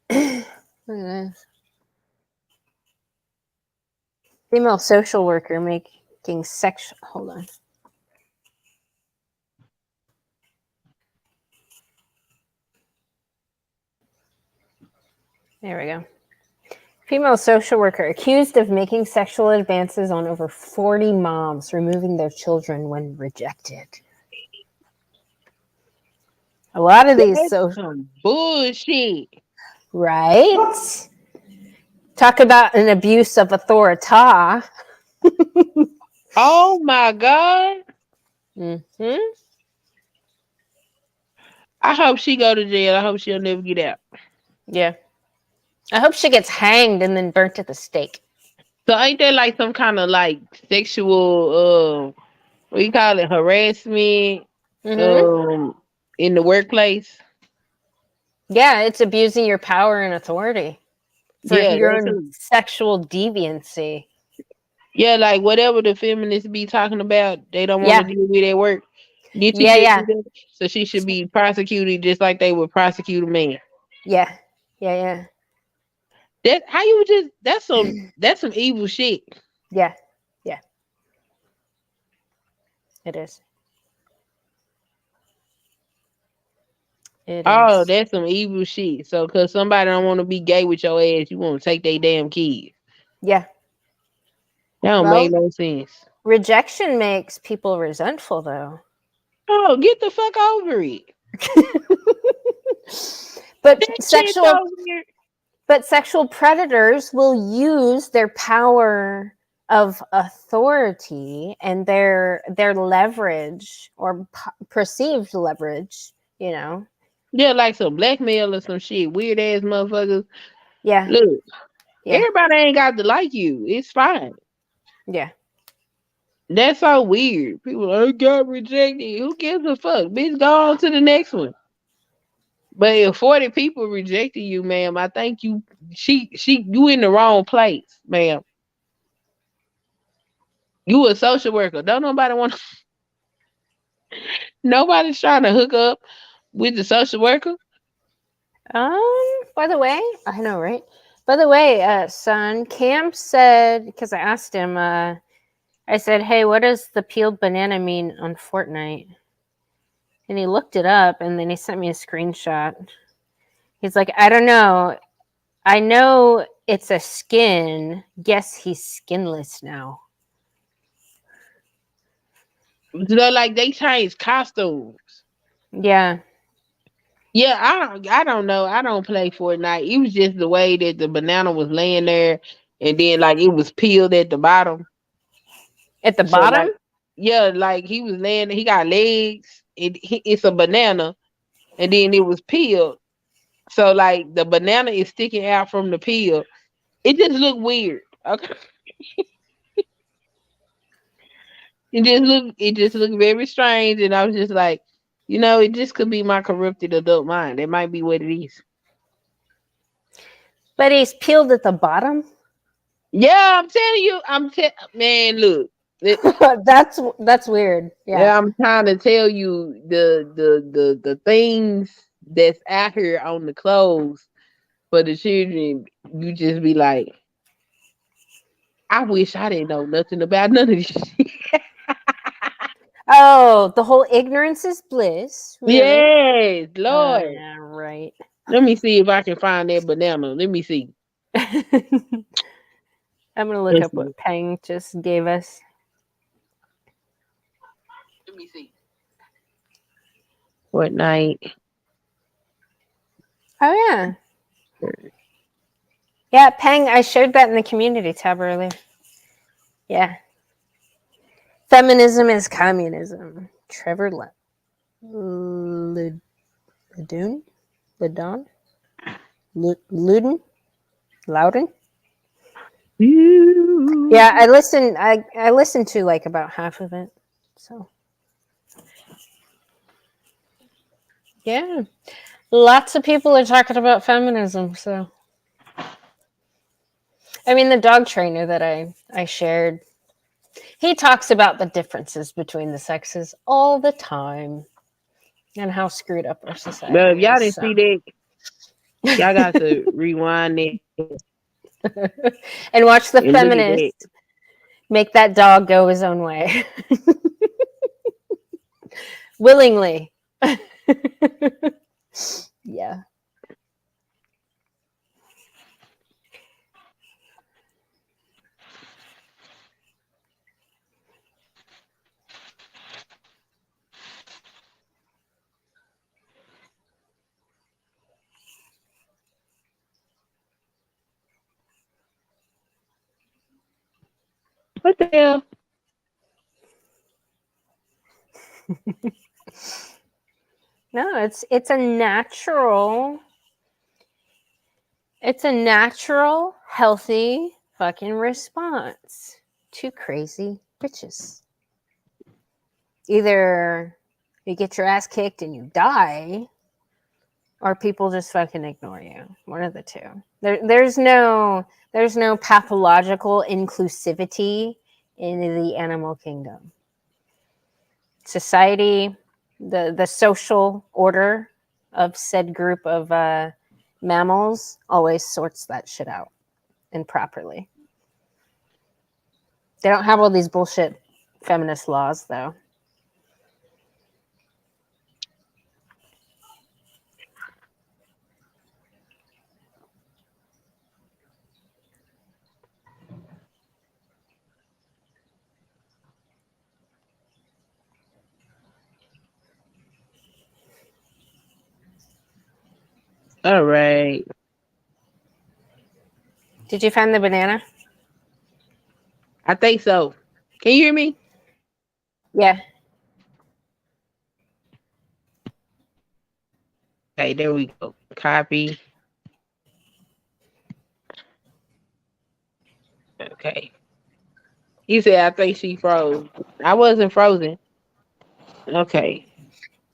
Look at this. Female social worker making sexual. Hold on. There we go. Female social worker accused of making sexual advances on over 40 moms, removing their children when rejected. A lot of these That's social. some bullshit. Right? Talk about an abuse of authority. Oh my god! Mm-hmm. I hope she go to jail. I hope she'll never get out. Yeah. I hope she gets hanged and then burnt at the stake. So ain't there like some kind of like sexual what you call it, harassment Mm-hmm. um in the workplace? Yeah, it's abusing your power and authority for Yeah, your that own too. sexual deviancy. Yeah, like whatever the feminists be talking about, they don't want to Yeah. deal with at work. Did you Yeah, just yeah. do that? So she should be prosecuted just like they would prosecute a man. Yeah. Yeah, That how you would just that's some evil shit. yeah. Yeah. It is. It Oh, is. that's some evil shit. So cause somebody don't want to be gay with your ass, you want to take their damn kids. Yeah. That don't make Well, no sense. rejection makes people resentful, though. Oh, get the fuck over it. but That shit sexual so weird. but sexual predators will use their power of authority and their leverage or perceived leverage, Yeah, like some blackmail or some shit. Weird ass motherfuckers. Yeah. Look, Yeah. everybody ain't got to like you. It's fine. Yeah. That's so weird. People, I got rejected. Who gives a fuck? Bitch, go on to the next one. But if 40 people rejected you, ma'am, I think you you in the wrong place, ma'am. You a social worker. Don't nobody want nobody's trying to hook up with the social worker. By the way, I know, right? By the way, son, Cam said, because I asked him, I said, hey, what does the peeled banana mean on Fortnite? And he looked it up and then he sent me a screenshot. He's like, I don't know. I know it's a skin. Guess he's skinless now. So, like they changed costumes. Yeah. Yeah, I don't know. I don't play Fortnite. It was just the way that the banana was laying there and then like it was peeled at the bottom. At the So bottom? like yeah, like he was laying he got legs. It's a banana and then it was peeled. So like the banana is sticking out from the peel. It just looked weird. Okay. It just looked very strange and I was just like, it just could be my corrupted adult mind. It might be what it is. But he's peeled at the bottom? Yeah, I'm telling you, man, look. That's weird. Yeah. Yeah, I'm trying to tell you the things that's out here on the clothes for the children. You just be like, I wish I didn't know nothing about none of this shit. Oh, the whole ignorance is bliss. Really? Yes, Lord. Yeah, right. Let me see if I can find that banana. Let me see. I'm gonna look Let's up see. what Peng just gave us. Let me see. Fortnite. Oh yeah. Yeah, Peng, I shared that in the community tab earlier. Yeah. Feminism is communism. Trevor Ledun? Ledon? Luden? Loudon? Yeah, I listened to like about half of it. So yeah. Lots of people are talking about feminism, so I mean the dog trainer that I shared, he talks about the differences between the sexes all the time and how screwed up our But if society y'all is. didn't So. see that, y'all got to rewind it And watch the and look at that. feminist make that dog go his own way. Willingly. Yeah. What the hell? No, it's a natural, healthy fucking response to crazy bitches. Either you get your ass kicked and you die, or people just fucking ignore you. One of the two. There's no pathological inclusivity in the animal kingdom. Society, the social order of said group of mammals always sorts that shit out and properly. They don't have all these bullshit feminist laws though. All right. Did you find the banana? I think so. Can you hear me? Yeah. Okay, there we go. Copy. Okay. He said, I think she froze. I wasn't frozen. Okay.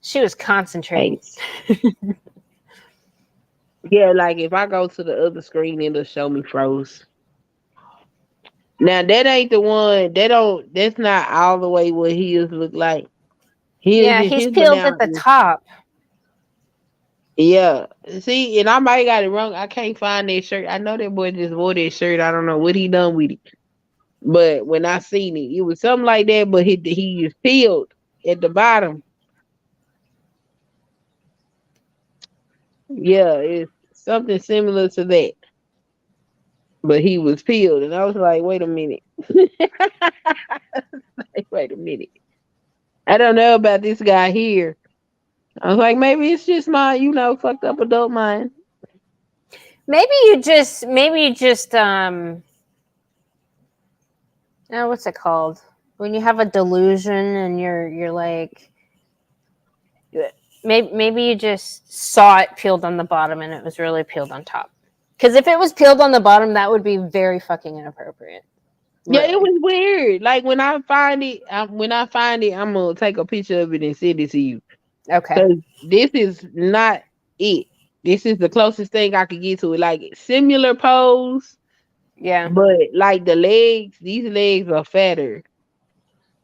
She was concentrating. Thanks. Yeah, like if I go to the other screen, it'll show me froze. Now that ain't the one. That's not all the way what his look like. Yeah, His he's his one peeled at now the is, top. yeah. See, and I might got it wrong. I can't find that shirt. I know that boy just wore that shirt. I don't know what he done with it. But when I seen it, it was something like that. But he is peeled at the bottom. Yeah, it's something similar to that. But he was peeled, and I was like, wait a minute. Like, wait a minute. I don't know about this guy here. I was like, maybe it's just my, fucked up adult mind. Maybe you just oh, what's it called? When you have a delusion and you're like, maybe you just saw it peeled on the bottom and it was really peeled on top. Because if it was peeled on the bottom, that would be very fucking inappropriate. Yeah, it Really. was weird. Like when I find it, I'm gonna take a picture of it and send it to you. Okay. Cause this is not it. This is the closest thing I could get to it. Like similar pose, Yeah. but like these legs are fatter.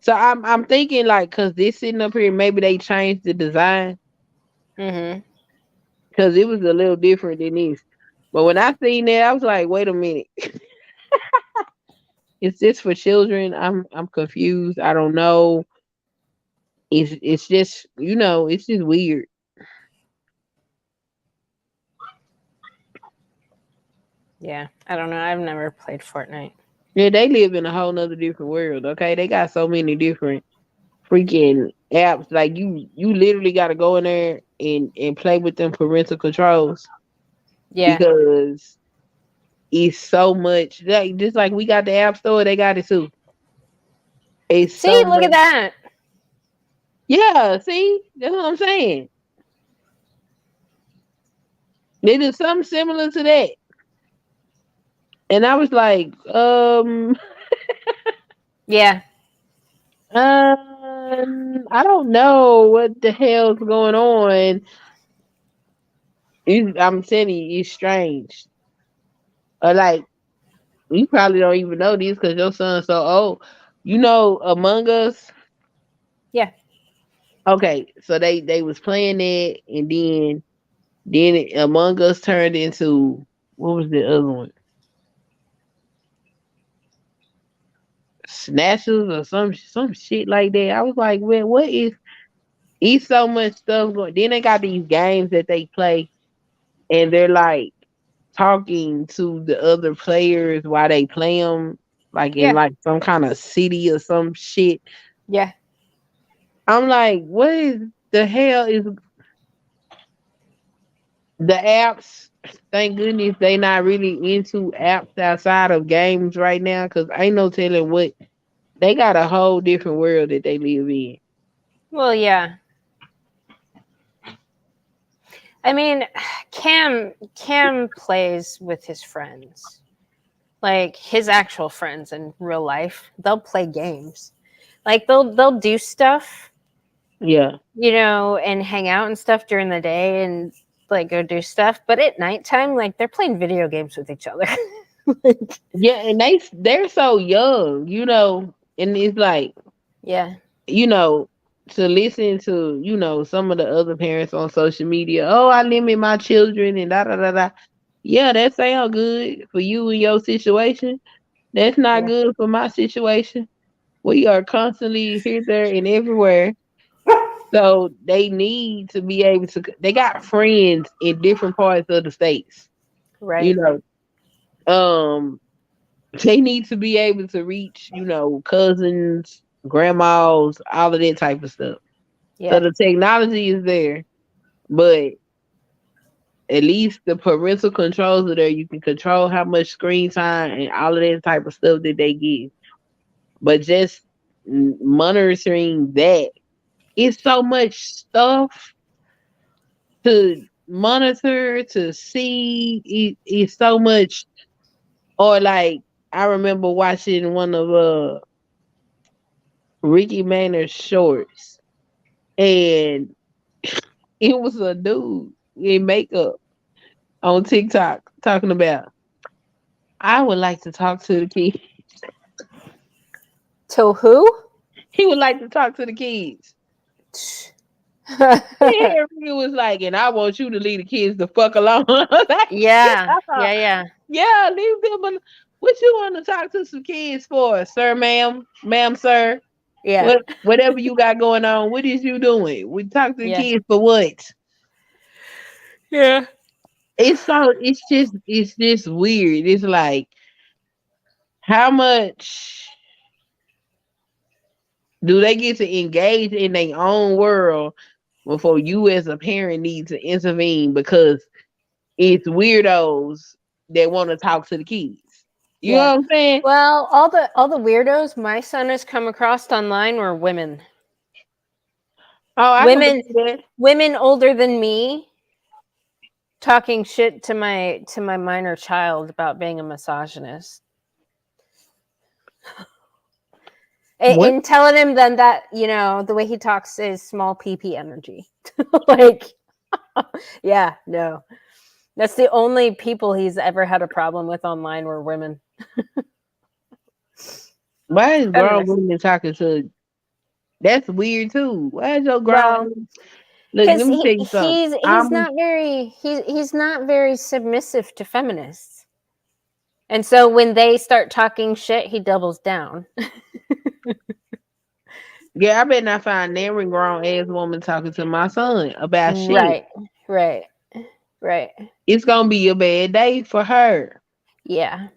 So I'm thinking like, cause this sitting up here, maybe they changed the design. Mm-hmm. Cause it was a little different than this. But when I seen that, I was like, wait a minute. Is this for children? I'm confused. I don't know. It's just it's just weird. Yeah. I don't know. I've never played Fortnite. Yeah, they live in a whole nother different world. Okay, they got so many different freaking apps. Like you literally got to go in there and play with them parental controls Yeah. because it's so much. Like just like we got the app store, they got it too. It's See, so look at much. that. Yeah, see, that's what I'm saying. They did something similar to that. And I was like, Yeah. I don't know what the hell's going on. I'm telling you, it's strange. Or like, you probably don't even know this because your son's so old. You know, Among Us. Yeah. Okay, so they was playing that, and Among Us turned into what was the other one? Snatchers or some shit like that. I was like, well, what is? It's so much stuff going. Then they got these games that they play, and they're like talking to the other players while they play them, like in Yeah. like some kind of city or some shit. Yeah. I'm like, what is the hell is the apps? Thank goodness they not really into apps outside of games right now, because ain't no telling what they got a whole different world that they live in. Well, yeah. I mean, Cam plays with his friends, like his actual friends in real life. They'll play games, like they'll do stuff, Yeah. and hang out and stuff during the day and like go do stuff. But at nighttime, like they're playing video games with each other. Like, Yeah, and they're so young, and it's like, yeah, you know, to listen to, some of the other parents on social media, oh, I limit my children and da da da da. Yeah, that sound good for you and your situation. That's not yeah, good for my situation. We are constantly here, there, and everywhere. So they need to be able to. They got friends in different parts of the states. You right, know, they need to be able to reach, cousins, grandmas, all of that type of stuff. So yeah, the technology is there, but at least the parental controls are there. You can control how much screen time and all of that type of stuff that they give. But just monitoring that, it's so much stuff to monitor to see it's so much. Or like I remember watching one of Ricky Maynard's shorts, and it was a dude in makeup on TikTok talking about, I would like to talk to the kids. To who? He would like to talk to the kids. Yeah, it was like, and I want you to leave the kids the fuck alone. Like, Yeah, yeah. yeah, leave them alone. What you want to talk to some kids for, sir, ma'am, sir? Yeah, Whatever you got going on, what is you doing? We talk to the yeah, kids for what? yeah. It's just weird. It's like, how much do they get to engage in their own world before you as a parent need to intervene because it's weirdos that want to talk to the kids? You know Yeah. what I'm saying? Well, all the weirdos my son has come across online were women. Oh, I can Women believe that. women older than me talking shit to my minor child about being a misogynist. What? And telling him then that, the way he talks is small PP energy. Like, yeah, no. That's the only people he's ever had a problem with online were women. Why is grown Feminists. women talking to? That's weird too. Why is your Well, grown? Look, because let me tell you something. he's not very submissive to feminists. And so when they start talking shit, he doubles down. Yeah, I better not find every grown ass woman talking to my son about shit. Right. It's gonna be a bad day for her. Yeah.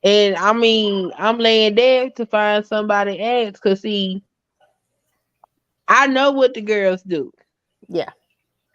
And I mean, I'm laying there to find somebody else. Cause see, I know what the girls do. Yeah.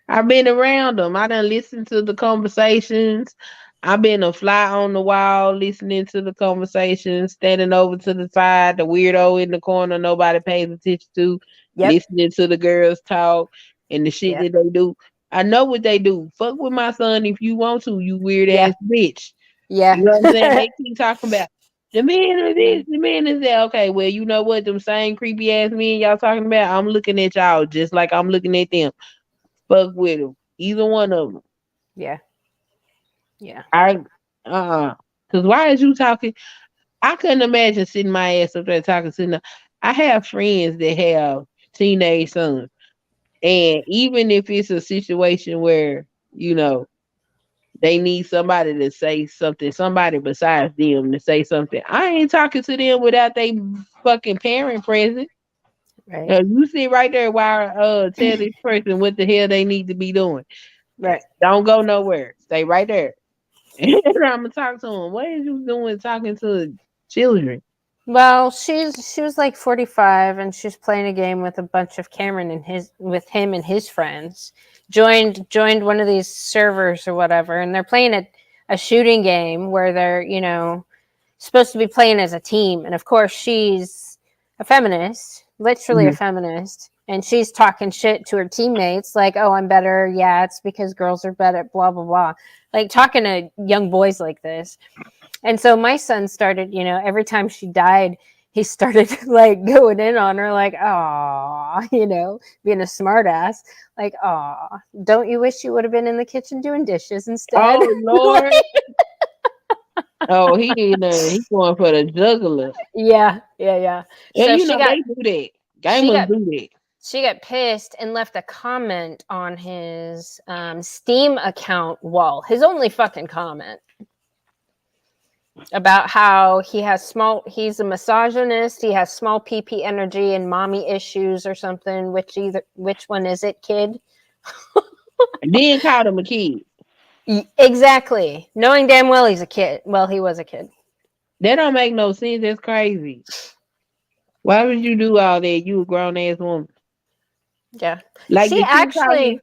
I've been around them. I done listened to the conversations. I've been a fly on the wall listening to the conversations, standing over to the side, the weirdo in the corner nobody pays attention to, Yep. listening to the girls talk and the shit Yeah. that they do. I know what they do. Fuck with my son if you want to, you weird Yeah. ass bitch. Yeah. You know what I'm saying? They keep talking about the man is this, the man is that. Okay, well, you know what? Them same creepy ass men y'all talking about, I'm looking at y'all just like I'm looking at them. Fuck with them. Either one of them. Yeah. Yeah. I Cause why is you talking? I couldn't imagine sitting my ass up there talking to them. I have friends that have teenage sons, and even if it's a situation where they need somebody to say something, somebody besides them to say something, I ain't talking to them without they fucking parent present. Right. You sit right there while tell this person what the hell they need to be doing. Right. Don't go nowhere. Stay right there. And I'm gonna talk to him. What is you doing talking to children? Well, she was like 45 and she's playing a game with a bunch of Cameron and with him and his friends. Joined one of these servers or whatever, and they're playing a shooting game where they're, supposed to be playing as a team. And of course she's a feminist, literally a feminist, and she's talking shit to her teammates like, "Oh, I'm better. Yeah, it's because girls are better, blah blah blah." Like talking to young boys like this. And so my son started, every time she died, he started like going in on her, like, "Aw," being a smart ass, like, "Aw, don't you wish you would have been in the kitchen doing dishes instead?" Oh Lord. Oh, he going for the juggler. Yeah. Yeah, So they do that. Gamers do that. she got pissed and left a comment on his Steam account wall, his only fucking comment, about how he's a misogynist, he has small PP energy and mommy issues or something. Which one is it, kid? And then called him a kid. Exactly, knowing damn well he's a kid. Well, he was a kid. That don't make no sense. That's crazy. Why would you do all that? You a grown ass woman. Yeah, Like she the kid actually.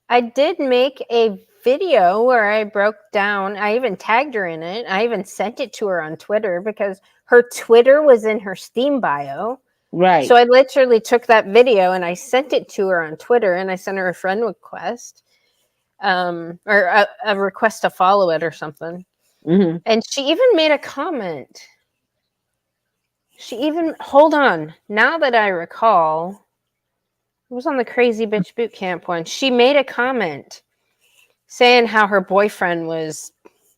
I did make a video where I broke down. I even tagged her in it. I even sent it to her on Twitter because her Twitter was in her Steam bio. Right. So I literally took that video and I sent it to her on Twitter, and I sent her a friend request, or a request to follow it or something. Mm-hmm. And she even made a comment. Hold on. Now that I recall, it was on the Crazy Bitch Boot Camp one. She made a comment saying how her boyfriend was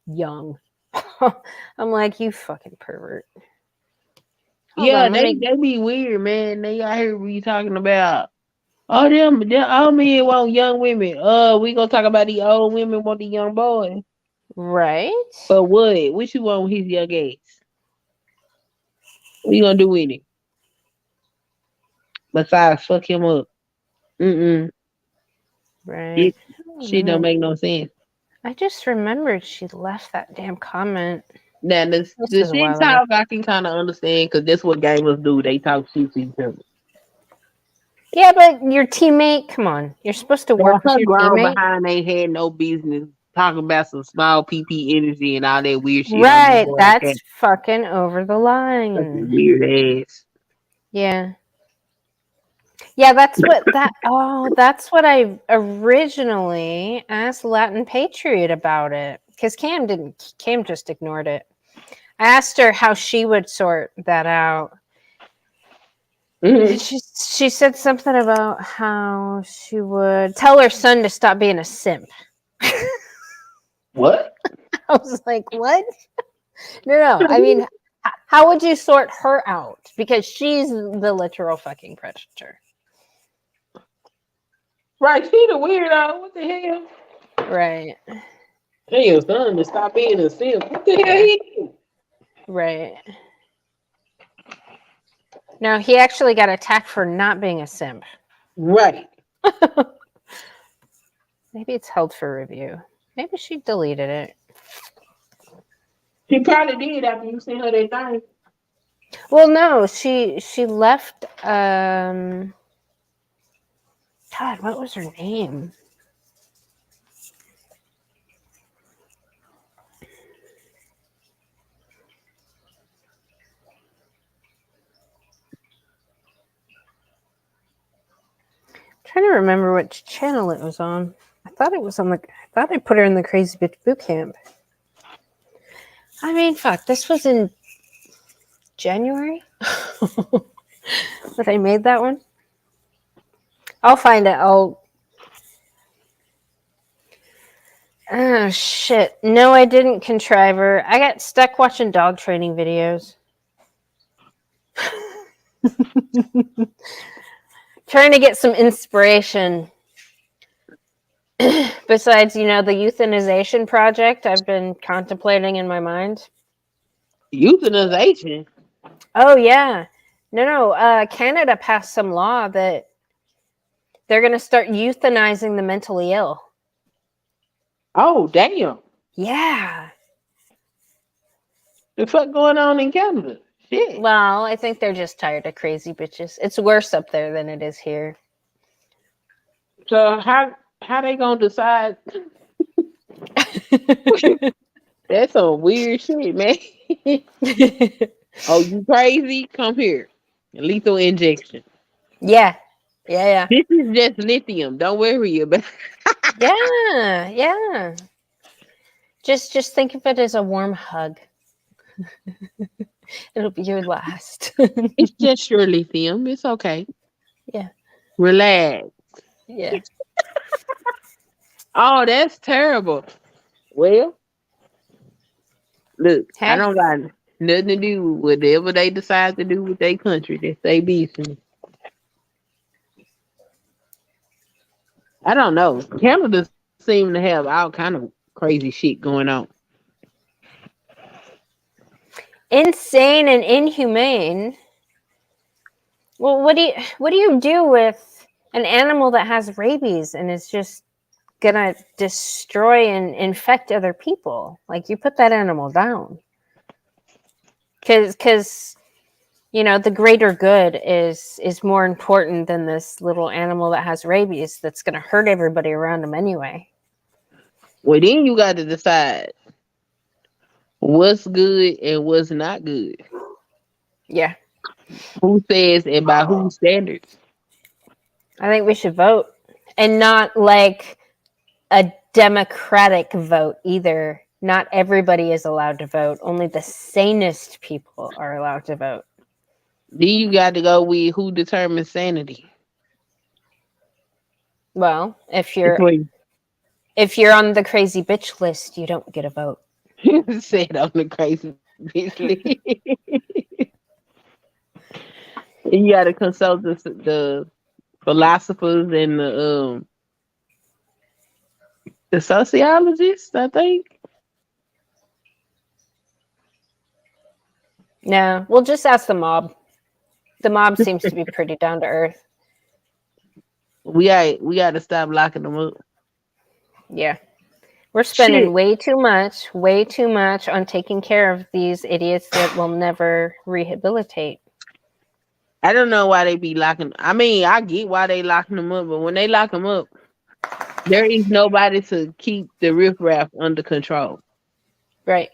young. I'm like, you fucking pervert. Hold Yeah, on, they be weird, man. They out here be talking about, oh, them all men want young women. We gonna talk about the old women want the young boys. Right? But what? What you want with his young age? What you gonna do with him? Besides, fuck him up. Mm-mm. Right. Shit don't make no sense. I just remembered she left that damn comment. Now, This the was a shit while ago. talk I can kind of understand because that's what gamers do. They talk shit to each other. Yeah, but your teammate, come on. You're supposed to work with Her your grown teammate. behind ain't had no business talking about some small PP energy and all that weird shit on the Right. broadcast. That's fucking over the line. Fucking weird ass. Yeah. Yeah, that's what I originally asked Latin Patriot about it. Because Cam just ignored it. I asked her how she would sort that out. Mm-hmm. She said something about how she would tell her son to stop being a simp. What? I was like, what? No. I mean, how would you sort her out? Because she's the literal fucking predator. Right, she the weirdo. What the hell? Right. Tell your son to stop being a simp. What the hell he do? Right. No, he actually got attacked for not being a simp. Right. Maybe it's held for review. Maybe she deleted it. She probably did after you sent her that thing. Well, no, she left. God, what was her name? Trying to remember which channel it was on. I thought I put her in the Crazy Bitch Boot Camp. I mean, fuck, this was in January that I made that one. I'll find it. Oh shit! No, I didn't contrive her. I got stuck watching dog training videos. Trying to get some inspiration. Besides, the euthanization project I've been contemplating in my mind. Euthanization? Oh, yeah. No. Canada passed some law that they're going to start euthanizing the mentally ill. Oh, damn. Yeah. The fuck going on in Canada? Shit. Well, I think they're just tired of crazy bitches. It's worse up there than it is here. So how they gonna decide? That's some weird shit, man. Oh, you crazy? Come here. Lethal injection. Yeah. This is just lithium. Don't worry about it. Yeah. Just think of it as a warm hug. It'll be your last. It's just your lithium. It's okay. Yeah. Relax. Yeah. Oh, that's terrible. Well, look, Hey. I don't got nothing to do with whatever they decide to do with their country. That's their business. I don't know. Canada seem to have all kind of crazy shit going on. Insane and inhumane. Well, what do you do with an animal that has rabies and is just gonna destroy and infect other people? Like, you put that animal down, because the greater good is more important than this little animal that has rabies that's gonna hurt everybody around him anyway. Well, then you got to decide what's good and what's not good. Yeah. Who says and by whose standards? I think we should vote, and not like a democratic vote either. Not everybody is allowed to vote. Only the sanest people are allowed to vote. Then you got to go with who determines sanity. Well, Between if you're on the crazy bitch list, you don't get a vote. said on the crazy bitch list. And you got to consult the philosophers and the sociologists, I think. No, we'll just ask the mob. The mob seems to be pretty down to earth. We got to stop locking them up. Yeah. We're spending Shit. way too much on taking care of these idiots that will never rehabilitate. I don't know why they be locking. I mean, I get why they locking them up, but when they lock them up, there is nobody to keep the riffraff under control. Right.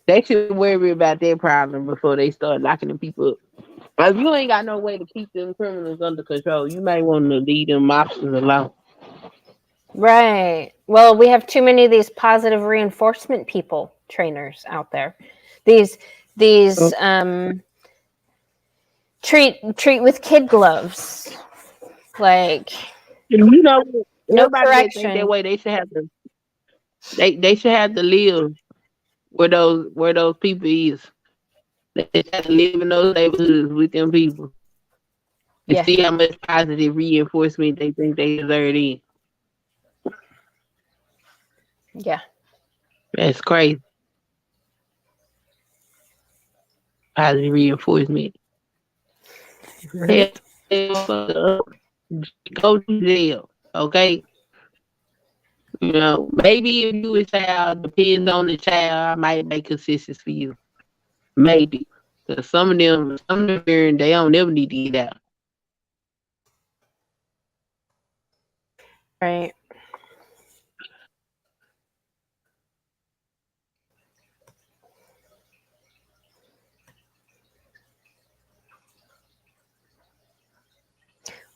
They should worry about their problem before they start locking them people up. But if you ain't got no way to keep them criminals under control, you might want to leave them options alone. Right. Well, we have too many of these positive reinforcement people, trainers out there. These treat with kid gloves. Like, You know, no everybody that think correction. that way, they should have to. They should have to live where those people is. They should have to live in those neighborhoods with them people. And Yeah. see how much positive reinforcement they think they deserve in. Yeah. That's crazy. Positive reinforcement. Right. Hell, go to jail, okay? You know, maybe if you a child, depends on the child, I might make concessions for you. Maybe. Because some of them, they don't never need to get out. Right.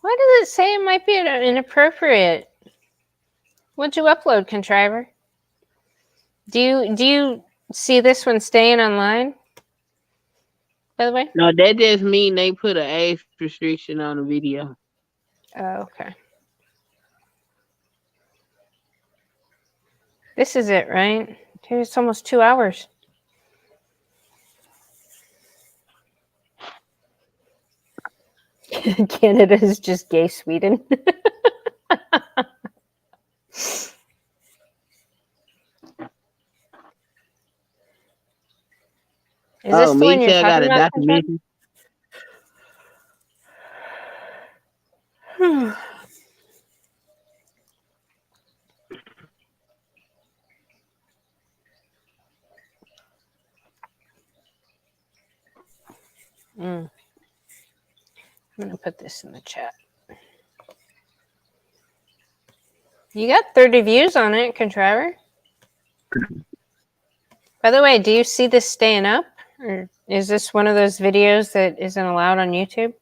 Why does it say it might be inappropriate? What'd you upload, contriver? Do you see this one staying online? By the way? No, that just mean they put an age restriction on the video. Oh, okay. This is it, right? Dude, it's almost 2 hours. Canada is just gay Sweden. Is this the one you're got talking a about? documentary. I'm going to put this in the chat. You got 30 views on it, contriver. By the way, do you see this staying up? Or is this one of those videos that isn't allowed on YouTube?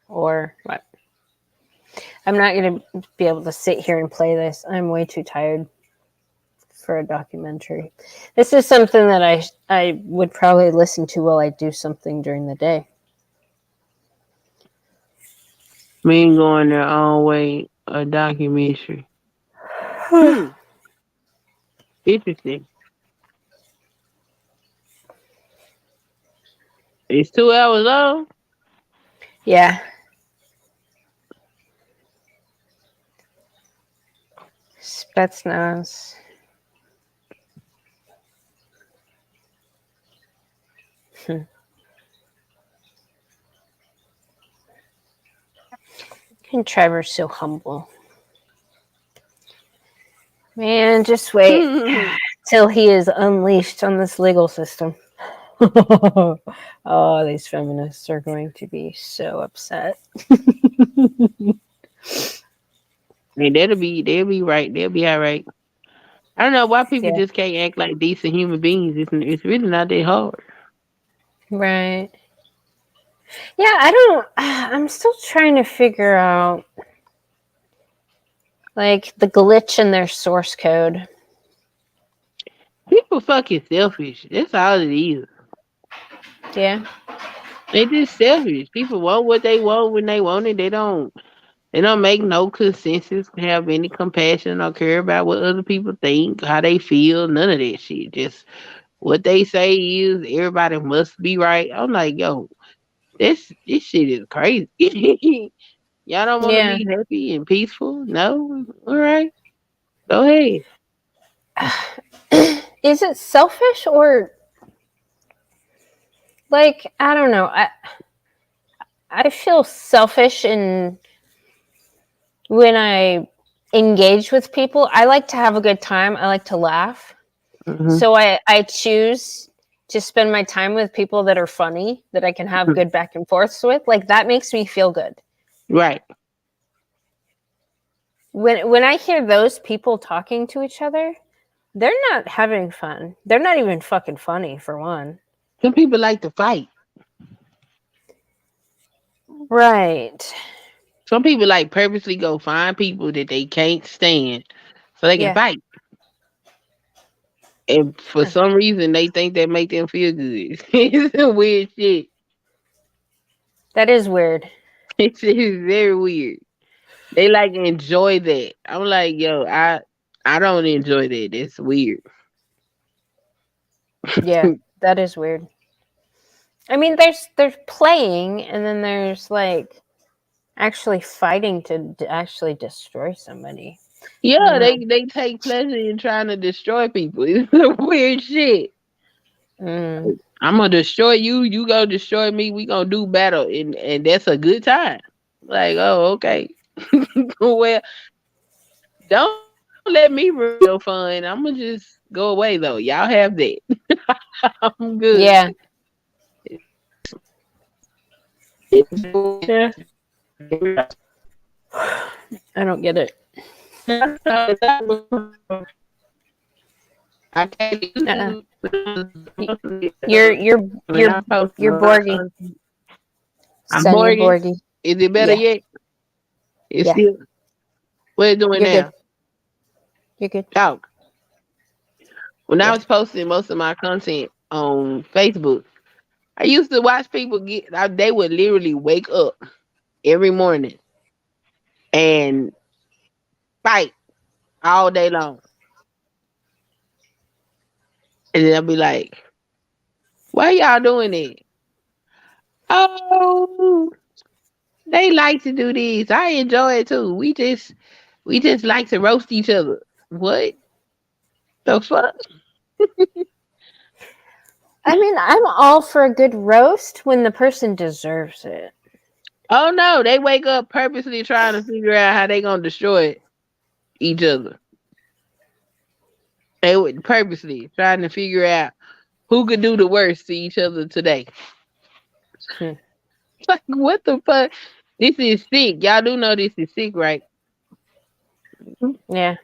Or what? I'm not going to be able to sit here and play this. I'm way too tired for a documentary. This is something that I would probably listen to while I do something during the day. Men going their own way, a documentary. Interesting. It's 2 hours long. Yeah. Spetsnaz. Contriver's so humble. Man, just wait till he is unleashed on this legal system. Oh, these feminists are going to be so upset. And they'll be right. They'll be all right. I don't know why people Yeah. just can't act like decent human beings. It's really not that hard. Right. Yeah, I don't. I'm still trying to figure out like the glitch in their source code. People fucking selfish. That's all it is. Yeah. They just selfish. People want what they want when they want it. They don't make no consensus, have any compassion or care about what other people think, how they feel, none of that shit. Just what they say is everybody must be right. I'm like, yo, this shit is crazy. Y'all don't want to Yeah. be happy and peaceful? No? All right. Go ahead. Is it selfish or like I don't know. I feel selfish in when I engage with people. I like to have a good time. I like to laugh. Hmm. So I choose to spend my time with people that are funny, that I can have good back and forths with. Like that makes me feel good. Right. When I hear those people talking to each other, they're not having fun. They're not even fucking funny for one. Some people like to fight. Right. Some people like purposely go find people that they can't stand so they can Yeah. fight. And for some reason they think that make them feel good. It's some weird shit. That is weird. It's very weird. They like enjoy that. I'm like, yo, I don't enjoy that. That's weird. Yeah, that is weird. I mean, there's playing, and then there's like actually fighting to actually destroy somebody. I Yeah, don't know. they take pleasure in trying to destroy people. It's some weird shit. Mm, I'm gonna destroy you. You go destroy me. We gonna do battle, and that's a good time. Like, oh, okay. Well, don't let me ruin your fun. I'm gonna just go away though. Y'all have that. I'm good. yeah. Yeah. I don't get it. I came to Uh-uh. YouTube You're you're when you're I posted you're my Borgy. content. I'm Son, you're Morgan. Borgy. Is it better Yeah. yet? It's Yeah. still what it doing You're good. now? You're good. Talk. When I Yeah. was posting most of my content on Facebook, I used to watch people they would literally wake up every morning and fight all day long. And then I'll be like, why y'all doing it? Oh, they like to do this. I enjoy it too. We just like to roast each other. What the fuck? I mean, I'm all for a good roast when the person deserves it. Oh no, they wake up purposely trying to figure out how they gonna destroy each other. They would purposely trying to figure out who could do the worst to each other today. Hmm. Like what the fuck? This is sick. Y'all do know this is sick, right? Yeah.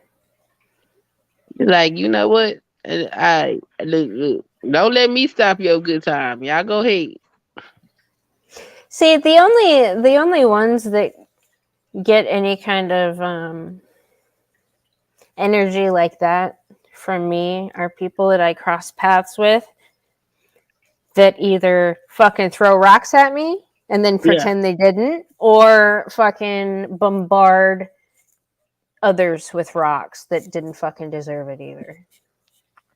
Like, you know what? Look. Don't let me stop your good time. Y'all go ahead. See, the only ones that get any kind of energy like that from me are people that I cross paths with that either fucking throw rocks at me and then Yeah. pretend they didn't, or fucking bombard others with rocks that didn't fucking deserve it either.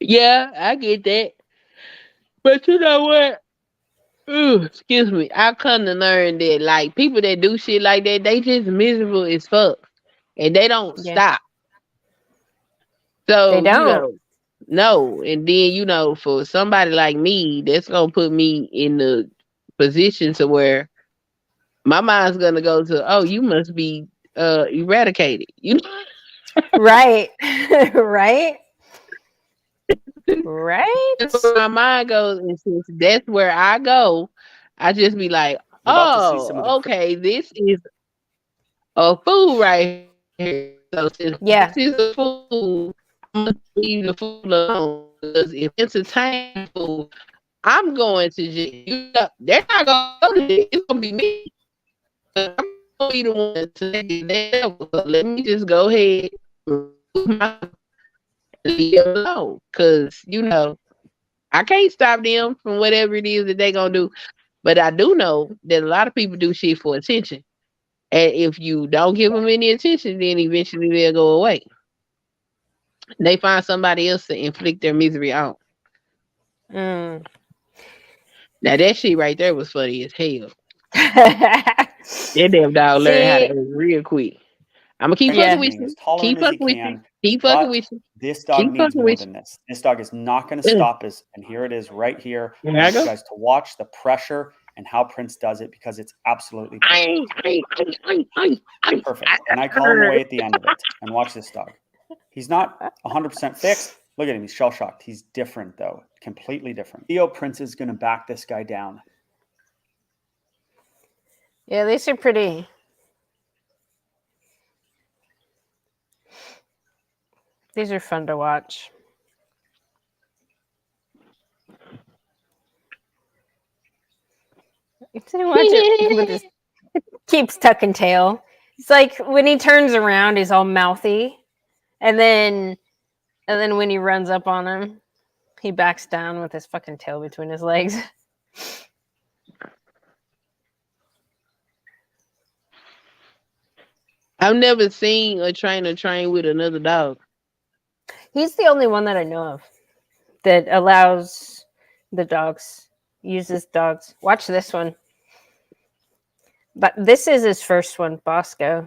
Yeah, I get that. But you know what? Ooh, excuse me. I come to learn that like people that do shit like that, they just miserable as fuck. And they don't Yeah. stop. They So, don't. no. And then, for somebody like me, that's gonna put me in the position to where my mind's gonna go to, oh, you must be eradicated. Right. Right. Right. That's where my mind goes, and since that's where I go, I just be like, We're about to see some of the okay, this is a fool right here. So since this Yeah. is a fool, I'm gonna gonna leave the fool alone. Because if entertainment fool, I'm going to jail. You know, they're not gonna go to jail. It's gonna be me. But I'm gonna be the one to take it there. Let me just go ahead and leave it alone. Cause you know, I can't stop them from whatever it is that they gonna do. But I do know that a lot of people do shit for attention. And if you don't give them any attention, then eventually they'll go away. They find somebody else to inflict their misery on. Mm. Now that shit right there was funny as hell. That damn dog learned how to See, act real quick. I'm gonna keep Prince is fucking yeah, with being as you. tolerant Keep as he fucking with you. can, Keep fucking but with you. this dog Keep needs fucking more with than this. This dog is not going to you. stop us. And here it is right here. I There I want you go. guys to watch the pressure and how Prince does it because it's absolutely perfect. Perfect. And I call him away at the end of it. And watch this dog. He's not 100% fixed. Look at him. He's shell shocked. He's different, though. Completely different. Theo Prince is going to back this guy down. yeah, these are pretty. These are fun to watch. Watch it with his keeps tucking tail. It's like when he turns around, he's all mouthy, and then when he runs up on him, he backs down with his fucking tail between his legs. I've never seen a trainer train with another dog. He's the only one that I know of that allows the dogs, uses dogs. Watch this one. But this is his first one, Bosco.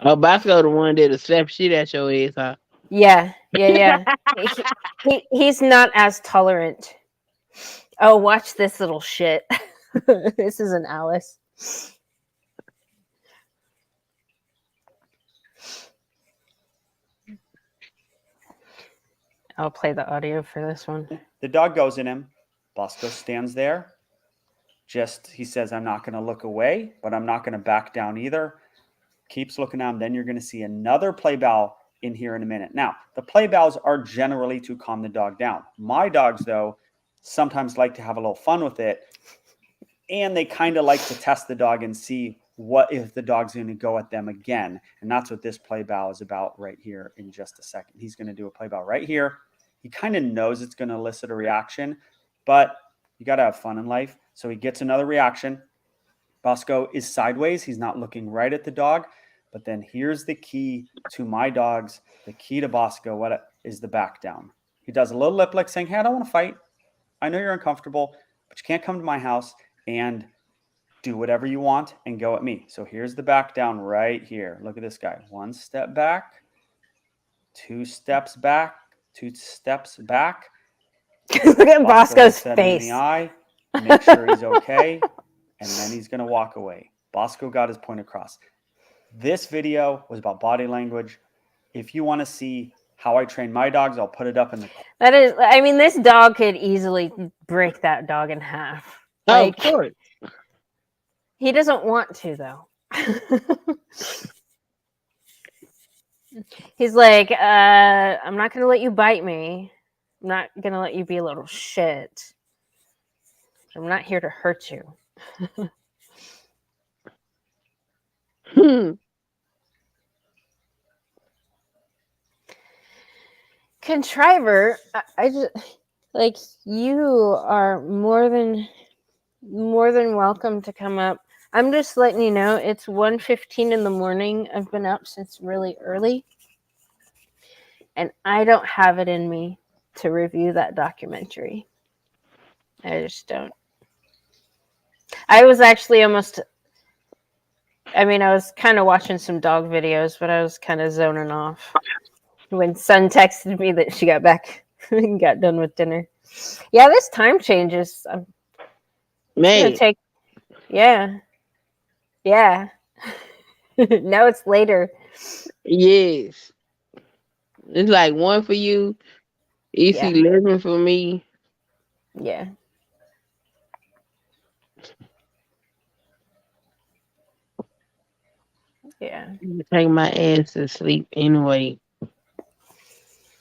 Oh, Bosco the one that'll slap shit at your ass, huh? Yeah. He's not as tolerant. Oh, watch this little shit. This is an Alice. I'll play the audio for this one. The dog goes in him. Bosco stands there. He says, I'm not going to look away, but I'm not going to back down either. Keeps looking at him. Then you're going to see another play bow in here in a minute. Now, the play bows are generally to calm the dog down. My dogs, though, sometimes like to have a little fun with it. And they kind of like to test the dog and see what if the dog's going to go at them again. And that's what this play bow is about right here in just a second. He's going to do a play bow right here. He kind of knows it's going to elicit a reaction, but you got to have fun in life. So he gets another reaction. Bosco is sideways. He's not looking right at the dog. But then here's the key to my dogs. The key to Bosco, what is the back down. He does a little lip lick saying, hey, I don't want to fight. I know you're uncomfortable, but you can't come to my house and do whatever you want and go at me. So here's the back down right here. Look at this guy. 1 step back, 2 steps back, 2 steps back. Look at Bosco's Him in face. the eye, make sure he's okay, and then he's going to walk away. Bosco got his point across. This video was about body language. If you want to see how I train my dogs, I'll put it up in the. That is, I mean, this dog could easily break that dog in half. Oh, of course. He doesn't want to, though. He's like, I'm not going to let you bite me. I'm not going to let you be a little shit. I'm not here to hurt you. Contriver, I just like you are more than welcome to come up. I'm just letting you know it's 1:15 in the morning. I've been up since really early, and I don't have it in me to review that documentary. I just don't. I was actually almost. I mean, I was kind of watching some dog videos, but I was kind of zoning off when Sun texted me that she got back and got done with dinner. Yeah, this time changes. I'm Man, gonna take. Yeah. Now it's later. yes. It's like 1 for you. It's Yeah. 11 for me. Yeah. Yeah. Take my ass to sleep anyway.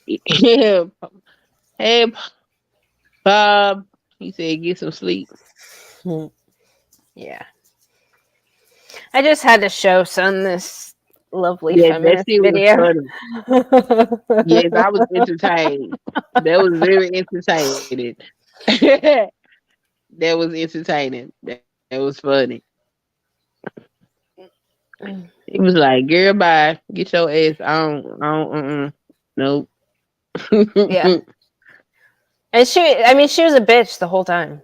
Yeah. Hey, Bob. He said, get some sleep. Yeah. I just had to show son this lovely Yeah, that feminist shit was video. funny. Yes, I was entertained. That was very entertaining. That was entertaining. That was funny. He was like, girl, bye. Get your ass on. Nope. Yeah. And I mean, she was a bitch the whole time.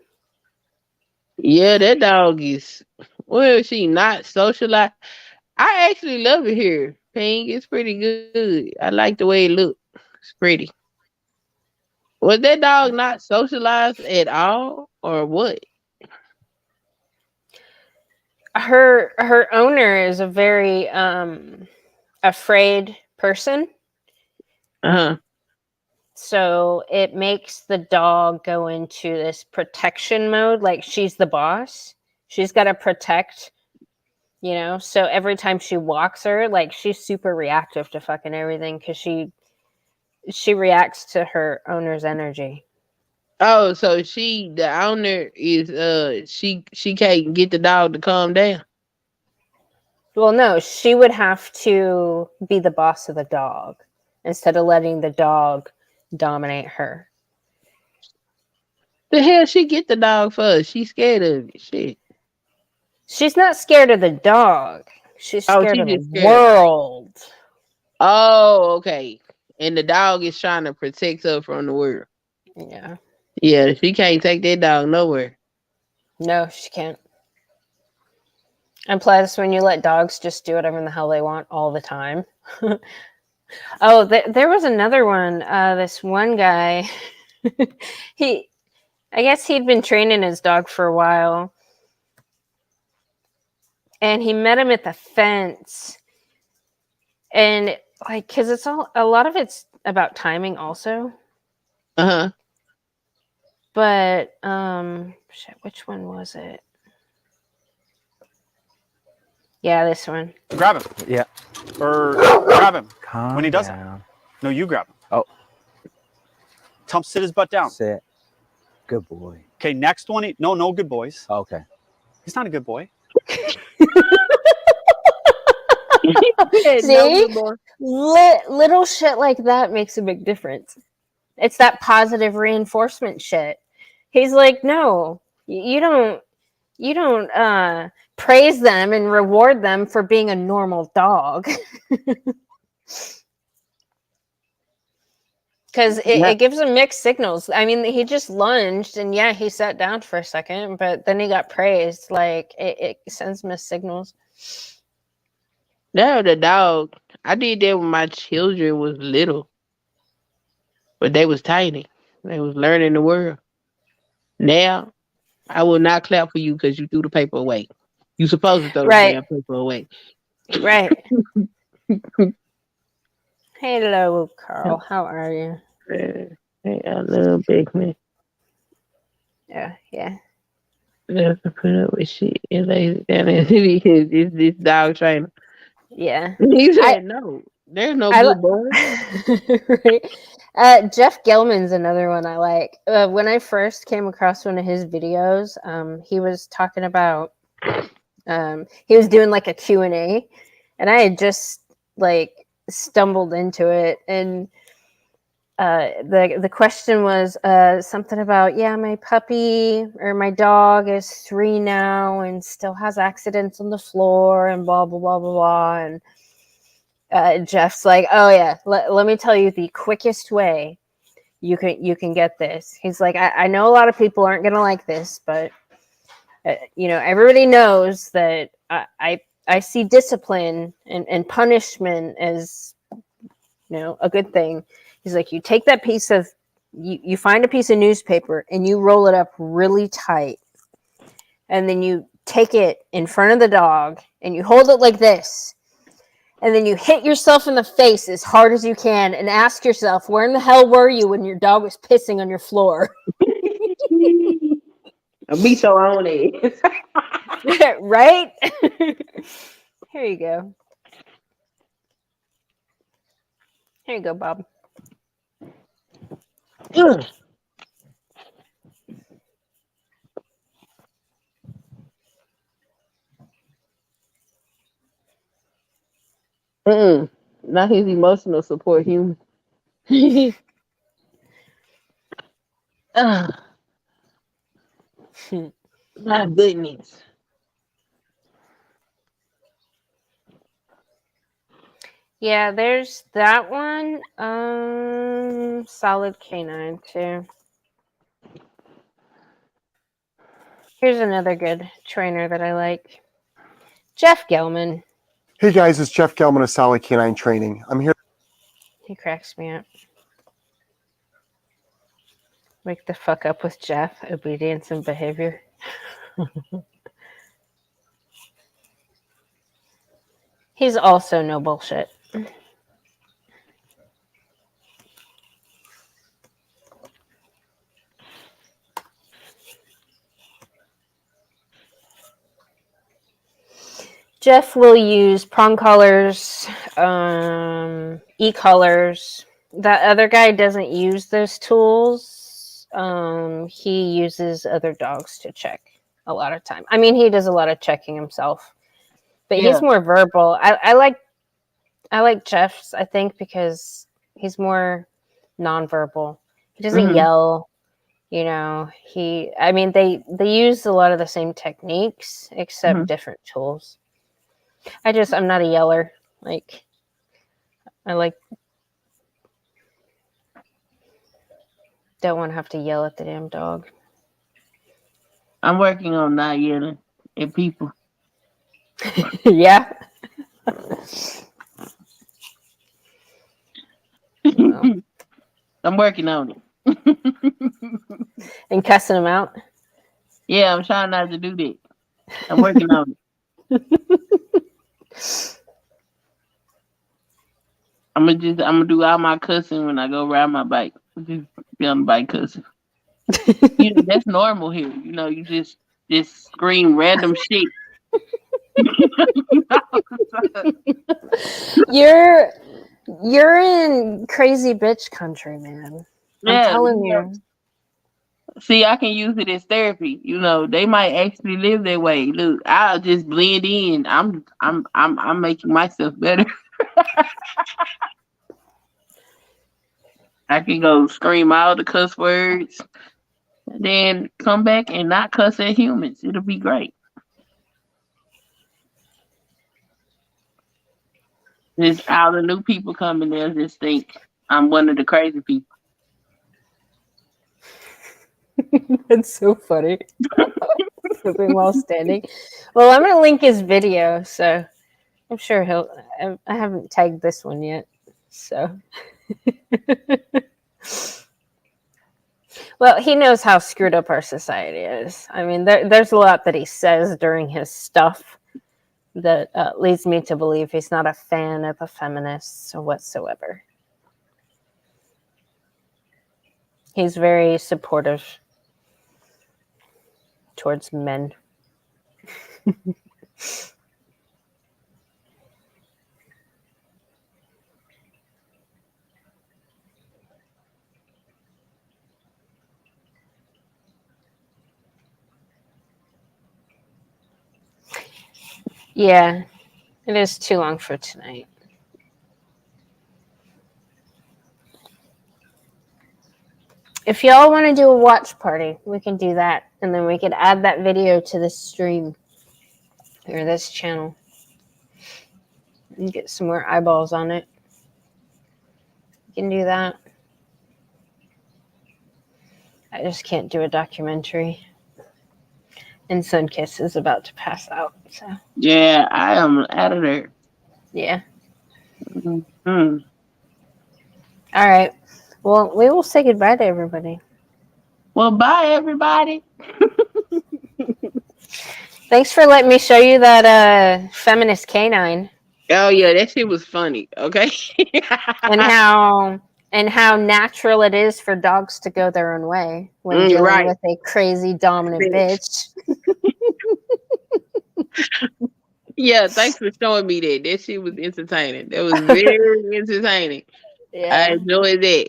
Yeah, that dog is. Well, is she not socialized? I actually love it here. Pink, it's pretty good. I like the way it looks. It's pretty. Was that dog not socialized at all, or what? Her owner is a very afraid person. Uh huh. So it makes the dog go into this protection mode, like she's the boss. She's got to protect, So every time she walks her, like she's super reactive to fucking everything because she reacts to her owner's energy. Oh, so the owner is she can't get the dog to calm down. Well, no, she would have to be the boss of the dog instead of letting the dog dominate her. The hell she get the dog for? She scared of it. Shit. She's not scared of the dog. She's Oh, scared she of the just scared. world. Oh, okay. And the dog is trying to protect her from the world. Yeah. Yeah, she can't take that dog nowhere. No, she can't. And plus, when you let dogs just do whatever the hell they want all the time. Oh, there was another one. This one guy, I guess he'd been training his dog for a while. And he met him at the fence. And like, because a lot of it's about timing also. Uh huh. But, shit, which one was it? Yeah, this one. Grab him. Yeah. Or grab him. Calm When he doesn't. down. No, you grab him. Oh. Tell him to sit his butt down. Sit. Good boy. Okay, next one. No good boys. Okay. He's not a good boy. See? Little shit like that makes a big difference. It's that positive reinforcement shit. He's like, no, you don't praise them and reward them for being a normal dog. Because it gives him mixed signals. I mean, he just lunged and yeah, he sat down for a second, but then he got praised. Like it sends mixed signals. No, the dog. I did that when my children was little, but they was tiny. They was learning the world. Now, I will not clap for you because you threw the paper away. You supposed to throw the damn paper away. Right. Hello, Carl. How are you? Hey, I love big man. Yeah. Never put up with shit and lazy down and this dog trainer. Yeah. He said no. There's no good boy. Right. Jeff Gilman's another one I like. When I first came across one of his videos, he was talking about he was doing like a Q&A, and I had just like stumbled into it, and the question was something about, yeah, my puppy or my dog is 3 now and still has accidents on the floor and blah blah blah blah blah. And Jeff's like, oh yeah, let me tell you the quickest way you can get this. He's like, I know a lot of people aren't gonna like this, but everybody knows that I see discipline and punishment as a good thing. He's like, you take that you find a piece of newspaper and you roll it up really tight, and then you take it in front of the dog and you hold it like this, and then you hit yourself in the face as hard as you can and ask yourself, where in the hell were you when your dog was pissing on your floor? I'll be so on it. Right? Here you go. There you go, Bob. Not his emotional support human. My goodness. Yeah, there's that one. Solid K-9 too. Here's another good trainer that I like. Jeff Gelman. Hey guys, it's Jeff Gelman of Solid K-9 Training. I'm here. He cracks me up. Wake the fuck up with Jeff. Obedience and behavior. He's also no bullshit. Jeff will use prong collars, e-collars. That other guy doesn't use those tools. He uses other dogs to check a lot of time. I mean, he does a lot of checking himself, but Yeah. he's more verbal. I like Jeff's, I think, because he's more nonverbal. He doesn't yell. You know, they use a lot of the same techniques except different tools. I'm not a yeller. Like, don't want to have to yell at the damn dog. I'm working on not yelling at people. Yeah. Well, I'm working on it. and cussing them out. Yeah, I'm trying not to do that. I'm working on it. I'm gonna do all my cussing when I go ride my bike. Just be on the bike cussing. That's normal here. You just scream random shit. You're in crazy bitch country, man. I'm telling you. See, I can use it as therapy. They might actually live that way. Look, I'll just blend in. I'm making myself better. I can go scream all the cuss words, and then come back and not cuss at humans. It'll be great. Just all the new people coming there just think I'm one of the crazy people. That's so funny. Flipping while standing. Well, I'm gonna link his video, so I'm sure I haven't tagged this one yet, so. Well, he knows how screwed up our society is. I mean, there's a lot that he says during his stuff that leads me to believe he's not a fan of the feminists whatsoever. He's very supportive towards men. Yeah, it is too long for tonight. If y'all want to do a watch party, we can do that. And then we could add that video to this stream or this channel and get some more eyeballs on it. We can do that. I just can't do a documentary. And Sunkiss is about to pass out. So Yeah, I am out of there. yeah. Mm-hmm. All right. Well, we will say goodbye to everybody. Well, bye, everybody. Thanks for letting me show you that Feminist K-9. Oh, yeah, that shit was funny, okay? and how natural it is for dogs to go their own way when dealing with a crazy dominant bitch. Yeah, thanks for showing me that. That shit was entertaining. That was very entertaining. Yeah. enjoyed that.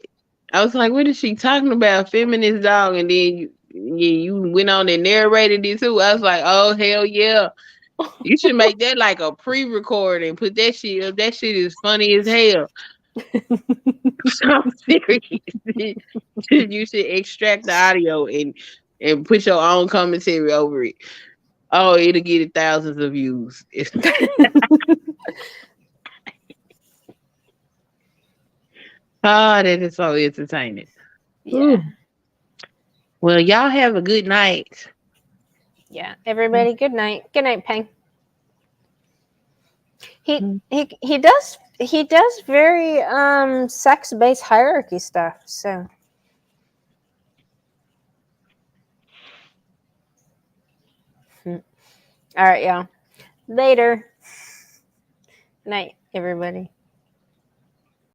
I was like, what is she talking about? Feminist dog. And then you went on and narrated it too. I was like, oh, hell yeah. You should make that like a pre-record and put that shit up. That shit is funny as hell. I'm serious. You should extract the audio and put your own commentary over it. Oh, it'll get it thousands of views. That is so entertaining. Yeah. Ooh. Well, y'all have a good night. Yeah. Everybody, good night. Good night, Peng. He does very sex-based hierarchy stuff. So all right, y'all. Later. Night, everybody.